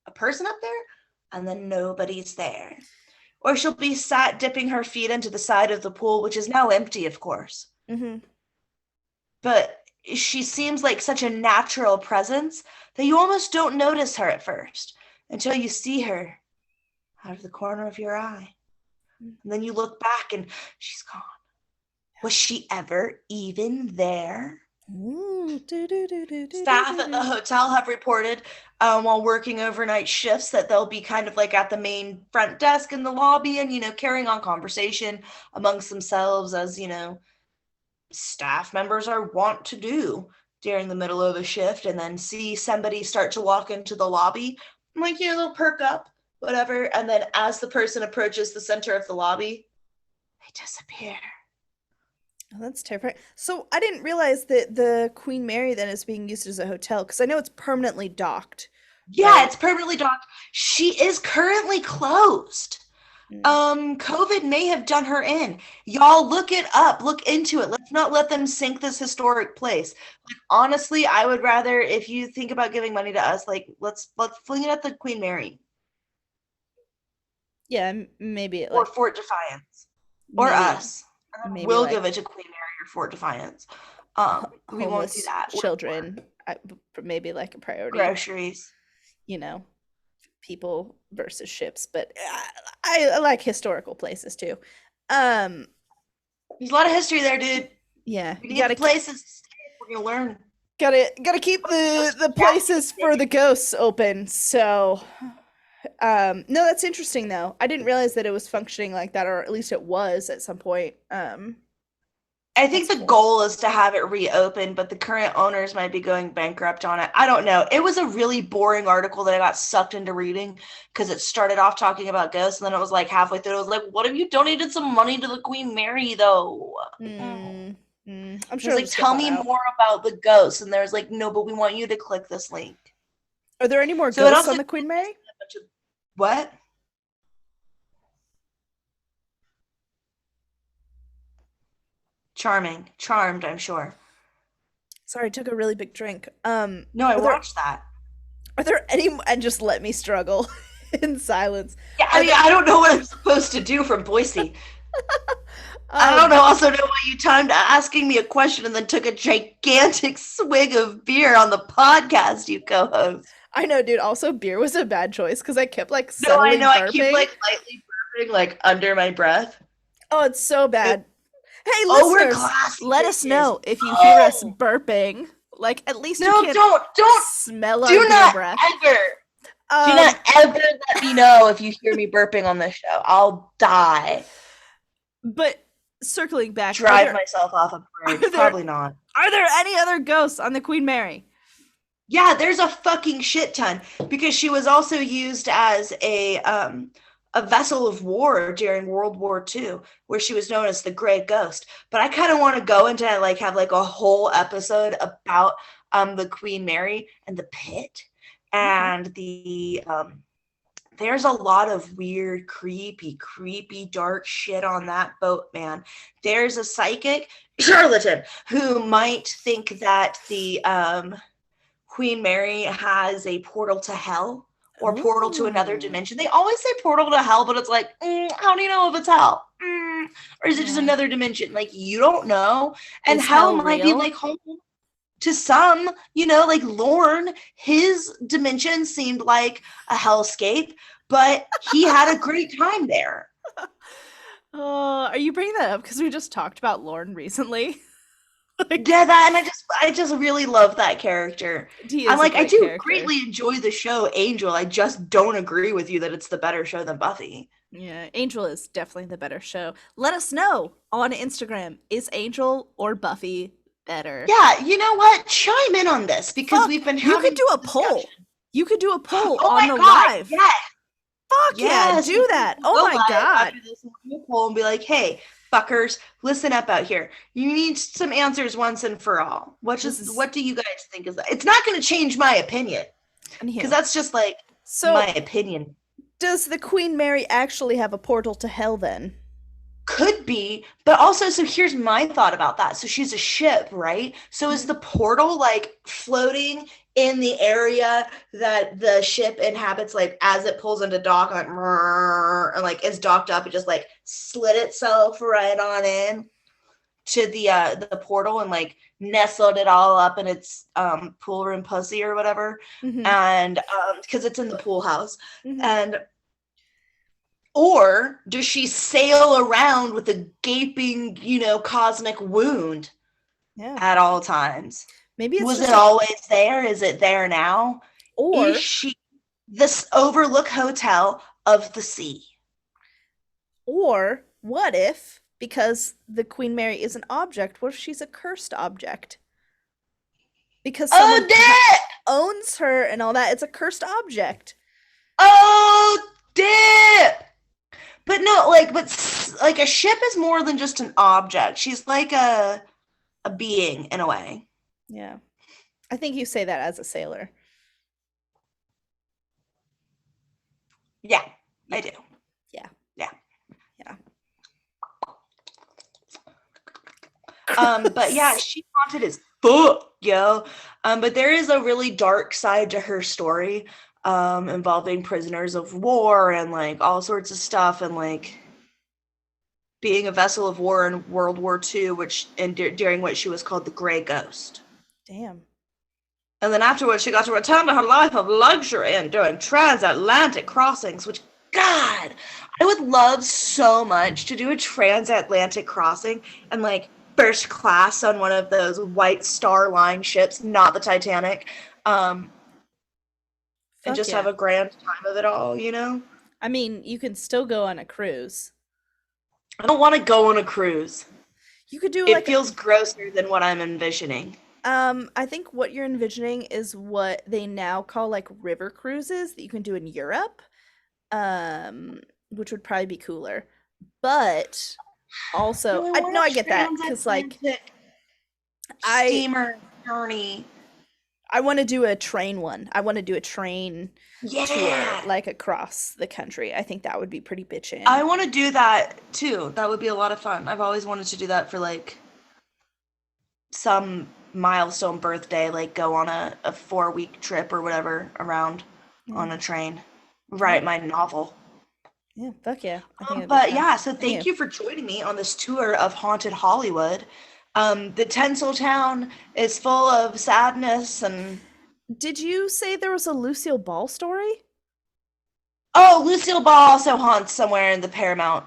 B: a person up there? And then nobody's there. Or she'll be sat dipping her feet into the side of the pool, which is now empty, of course.
A: Mm-hmm.
B: But she seems like such a natural presence that you almost don't notice her at first until you see her out of the corner of your eye. And then you look back and she's gone. Was she ever even there?
A: Ooh, do, do, do, do, do, do,
B: Staff
A: do,
B: at the
A: do.
B: hotel have reported while working overnight shifts that they'll be kind of like at the main front desk in the lobby and, carrying on conversation amongst themselves as, staff members are wont to do during the middle of a shift, and then see somebody start to walk into the lobby. I'm like, they'll perk up, whatever. And then as the person approaches the center of the lobby, they disappear.
A: Oh, that's terrifying. So I didn't realize that the Queen Mary then is being used as a hotel because I know it's permanently docked,
B: Yeah,
A: right?
B: it's permanently docked. She is currently closed.
A: Mm.
B: COVID may have done her in. Y'all look it up, look into it. Let's not let them sink this historic place. Like honestly, I would rather, if you think about giving money to us, like let's fling it at the Queen Mary
A: Yeah, maybe
B: or
A: like
B: Fort Defiance or
A: maybe
B: us. And then
A: maybe
B: we'll give
A: like
B: it to Queen Mary or Fort Defiance. We won't do
A: homeless
B: that.
A: children, maybe like a priority,
B: Groceries.
A: you know, people versus ships. But I like historical places too. Um,
B: There's a lot of history there, dude.
A: yeah,
B: We
A: you
B: need the places to stay. We're gonna learn.
A: gotta keep the places for the ghosts open. So, no, that's interesting though. I didn't realize that it was functioning like that, or at least it was at some point.
B: I think
A: That's
B: the
A: cool.
B: goal is to have it reopened, but the current owners might be going bankrupt on it. I don't know. It was a really boring article that I got sucked into reading because it started off talking about ghosts, and then it was like halfway through, it was like, what if you donated some money to the Queen Mary, though?
A: Hmm. I'm
B: He
A: sure
B: was
A: I'll
B: like,
A: just get
B: tell
A: that
B: me
A: out.
B: more about the ghosts. And there was like, no, but we want you to click this link.
A: Are there any more
B: So it
A: ghosts
B: also
A: on the
B: did
A: Queen
B: this
A: Mary?
B: in a bunch of what? Charming. Charmed, I'm sure.
A: Sorry, I took a really big drink.
B: No, I
A: Are there
B: watched that.
A: are there any and just let me struggle in silence.
B: Yeah, I
A: Are
B: mean,
A: there
B: I don't know what I'm supposed to do from Boise. I don't
A: um
B: know. Also, know why you timed asking me a question and then took a gigantic swig of beer on the podcast you co-host.
A: I know, dude, also beer was a bad choice because I kept like
B: No, I
A: subtly
B: know. I keep
A: burping.
B: like lightly burping, like under my breath.
A: Oh, it's so bad. Hey,
B: Oh, we're
A: listeners,
B: classy
A: let us
B: bitches.
A: know if you hear us
B: Oh
A: burping. Like, at least you
B: no!
A: can't
B: Don't!
A: smell our
B: Do
A: beer
B: not
A: breath.
B: ever! Do not
A: Um,
B: ever let me know if you hear me burping on this show. I'll die.
A: but circling back,
B: Drive myself off a
A: are
B: bridge.
A: there
B: Probably not.
A: are there any other ghosts on the Queen Mary?
B: Yeah, there's a fucking shit ton because she was also used as a vessel of war during World War II, where she was known as the Grey Ghost. But I kind of want to go into like have like a whole episode about the Queen Mary and the pit
A: Okay.
B: and the there's a lot of weird, creepy, dark shit on that boat, man. There's a psychic charlatan who might think that the Queen Mary has a portal to hell or portal to another
A: Ooh.
B: dimension. They always say portal to hell, but it's like, how do you know if it's hell? Or is it just
A: Yeah.
B: another dimension? Like, you don't know. And
A: Is
B: hell
A: hell
B: might be
A: real?
B: like home to some, like Lorne, his dimension seemed like a hellscape, but he had a great time there.
A: Are you bringing that up because we just talked about Lorne recently? Like,
B: Yeah, that, and I just really love that character.
A: he
B: I'm
A: is a
B: like, I
A: great
B: do
A: character.
B: greatly enjoy the show Angel. I just don't agree with you that it's the better show than Buffy.
A: Yeah, Angel is definitely the better show. Let us know on Instagram. Is Angel or Buffy better?
B: Yeah, you know what? Chime in on this because
A: Fuck,
B: we've been
A: you could
B: having
A: do
B: this
A: a
B: discussion.
A: poll. You could do a poll
B: Oh
A: on
B: my
A: the
B: god,
A: live.
B: yes,
A: Fuck yeah,
B: yes.
A: do that. Oh
B: Go
A: my
B: live
A: god.
B: after this and do a poll and be like, hey, fuckers, listen up out here. You need some answers once and for all.
A: This is
B: What do you guys think is that? It's not going to change my opinion because
A: anywho.
B: that's just like my
A: So,
B: opinion.
A: does the Queen Mary actually have a portal to hell then?
B: Could be, but also, so here's my thought about that. So she's a ship, right? So is
A: Mhm.
B: the portal like floating in the area that the ship inhabits, like as it pulls into dock, like and like is docked up, it just like slid itself right on in to the portal and like nestled it all up in its pool room pussy or whatever,
A: Mhm.
B: and because it's in the pool house,
A: Mhm.
B: and or does she sail around with a gaping, cosmic wound
A: Yeah.
B: at all times?
A: Maybe it's
B: Was it
A: just a
B: always there? Is it there now? Is
A: or
B: she this overlook hotel of the sea?
A: or what if because the Queen Mary is an object, what if she's a cursed object? Because
B: Oh,
A: someone
B: dip!
A: owns her and all that. It's a cursed object.
B: Oh, dip! But no, like a ship is more than just an object. She's like a being in a way.
A: Yeah. I think you say that as a sailor.
B: Yeah, I
A: Yeah.
B: do.
A: Yeah.
B: Yeah.
A: Yeah.
B: But yeah, she's haunted as fuck, yo. But there is a really dark side to her story, involving prisoners of war and like all sorts of stuff, and like being a vessel of war in World War II, during which she was called the Grey Ghost.
A: Damn.
B: And then afterwards, she got to return to her life of luxury and doing transatlantic crossings, which, God, I would love so much to do a transatlantic crossing and like first class on one of those White Star Line ships, not the Titanic, and
A: Fuck
B: just
A: yeah.
B: have a grand time of it all.
A: I mean, you can still go on a cruise.
B: I don't want to go on a cruise.
A: You could do
B: It
A: like
B: feels grosser than what I'm envisioning.
A: I think what you're envisioning is what they now call like river cruises that you can do in Europe. Which would probably be cooler. But also,
B: No, I
A: I
B: want
A: no, I
B: a
A: get that because like
B: transatlantic.
A: I
B: steamer journey.
A: I want to do a train one. I want to do a train tour
B: Yeah.
A: like across the country. I think that would be pretty bitchin'.
B: I want to do that too. That would be a lot of fun. I've always wanted to do that for like some milestone birthday, like go on a 4 week trip or whatever around
A: Yeah.
B: on a train.
A: Yeah.
B: Write my novel.
A: Yeah, fuck yeah. I think it'd be
B: But
A: fun.
B: yeah, so
A: And
B: thank
A: you.
B: you for joining me on this tour of haunted Hollywood. The Tinseltown is full of sadness and
A: Did you say there was a Lucille Ball story?
B: oh, Lucille Ball also haunts somewhere in the Paramount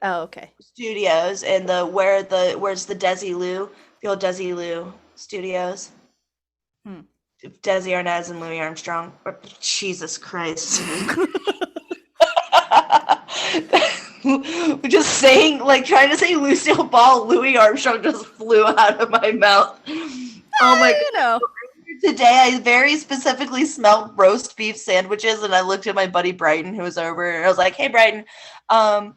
A: Oh, okay.
B: Studios in the where's the Desilu, the old Desilu Studios.
A: Hmm.
B: Desi Arnaz and Louis Armstrong. Jesus Christ. Just saying, like trying to say Lucille Ball, Louis Armstrong just flew out of my mouth. Oh my
A: You know.
B: God. Today I very specifically smelled roast beef sandwiches and I looked at my buddy Brighton who was over and I was like, hey Brighton, I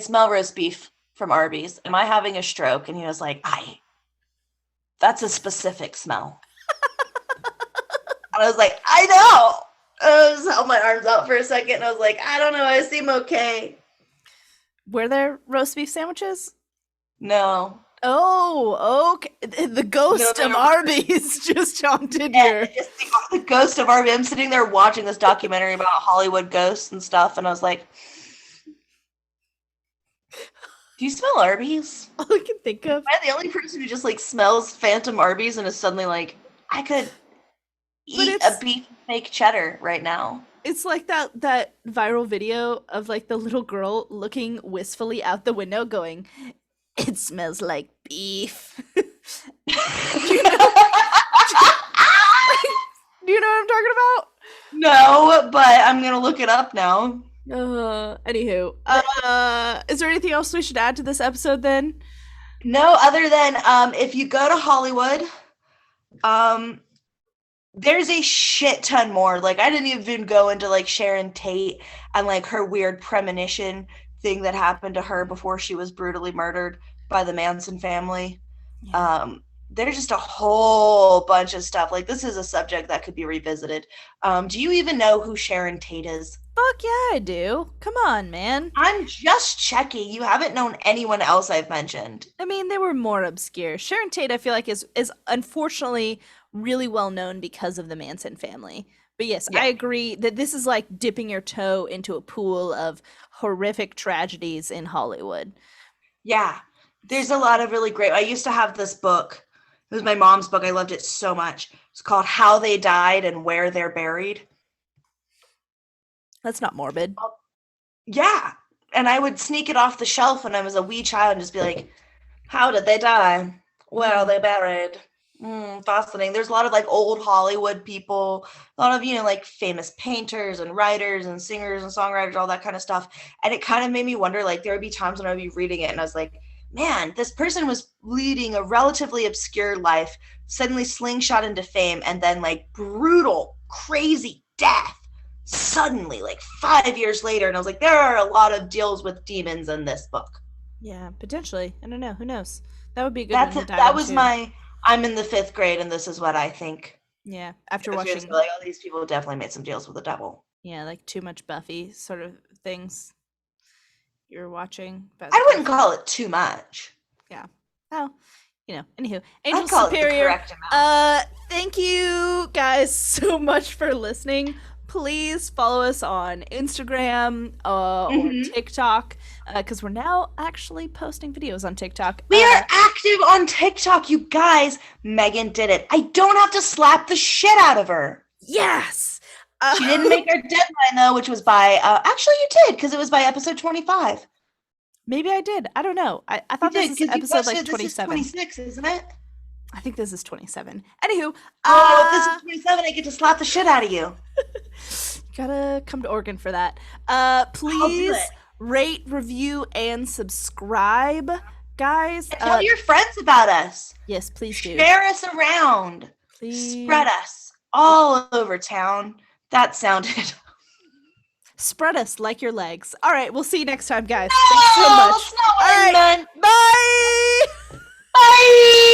B: smell roast beef from Arby's. Am I having a stroke? And he was like, that's a specific smell. And I was like, I know. I just held my arms out for a second and I was like, I don't know, I seem okay.
A: Were there roast beef sandwiches?
B: No.
A: Oh, okay. The ghost
B: No,
A: of
B: no.
A: Arby's just haunted
B: And
A: your.
B: it's the ghost of Arby's. I'm sitting there watching this documentary about Hollywood ghosts and stuff, and I was like, do you smell Arby's?
A: All I can think of.
B: Am I the only person who just like smells phantom Arby's and is suddenly like, I could eat a beef fake cheddar right now?
A: It's like that viral video of like the little girl looking wistfully out the window going, "It smells like beef." Do you know? Do you know what I'm talking about?
B: No, but I'm gonna look it up now.
A: Anywho, is there anything else we should add to this episode then?
B: No, other than if you go to Hollywood, there's a shit ton more. Like I didn't even go into like Sharon Tate and like her weird premonition thing that happened to her before she was brutally murdered by the Manson family.
A: Yeah.
B: There's just a whole bunch of stuff. Like this is a subject that could be revisited. Do you even know who Sharon Tate is?
A: Fuck yeah, I do. Come on, man.
B: I'm just checking. You haven't known anyone else I've mentioned.
A: I mean, they were more obscure. Sharon Tate, I feel like, is unfortunately really well known because of the Manson family. But yes, I
B: Yeah.
A: agree that this is like dipping your toe into a pool of horrific tragedies in Hollywood.
B: Yeah. There's a lot of really great. I used to have this book. It was my mom's book. I loved it so much. It's called How They Died and Where They're Buried.
A: That's not morbid.
B: Yeah. And I would sneak it off the shelf when I was a wee child and just be like, how did they die? Where are they buried? Fascinating. There's a lot of like old Hollywood people, a lot of, like famous painters and writers and singers and songwriters, all that kind of stuff. And it kind of made me wonder, like, there would be times when I would be reading it and I was like, man, this person was leading a relatively obscure life, suddenly slingshot into fame, and then like brutal, crazy death suddenly, like 5 years later. And I was like, there are a lot of deals with demons in this book.
A: Yeah, potentially. I don't know. Who knows? That would be a good one to dive
B: That was
A: into.
B: I'm in the 5th grade and this is what I think.
A: Yeah, after
B: I was just
A: watching,
B: like, oh, these people definitely made some deals with the devil.
A: yeah, like too much Buffy sort of things you're watching. But
B: I wouldn't call it too much.
A: yeah. Oh, anywho,
B: I'd
A: Angel
B: call it the
A: Superior.
B: correct amount.
A: Thank you guys so much for listening. Please follow us on Instagram or TikTok because we're now actually posting videos on TikTok.
B: We are active on TikTok, you guys. Megan did it. I don't have to slap the shit out of her.
A: Yes.
B: She didn't make her deadline though, which was by actually you did because it was by episode 25.
A: Maybe I did. I don't know. I thought this is episode like 27.
B: This is 26, isn't it?
A: I think this is 27. Anywho,
B: if this is 27, I get to slap the shit out of you.
A: Gotta come to Oregon for that. Please rate, review, and subscribe, guys.
B: And tell your friends about us.
A: Yes, please do.
B: Share us around.
A: Please.
B: Spread us all over town. That sounded.
A: Spread us like your legs. All right, we'll see you next time, guys.
B: No,
A: Thanks so much.
B: that's not what
A: all
B: I
A: right,
B: meant.
A: bye.
B: Bye.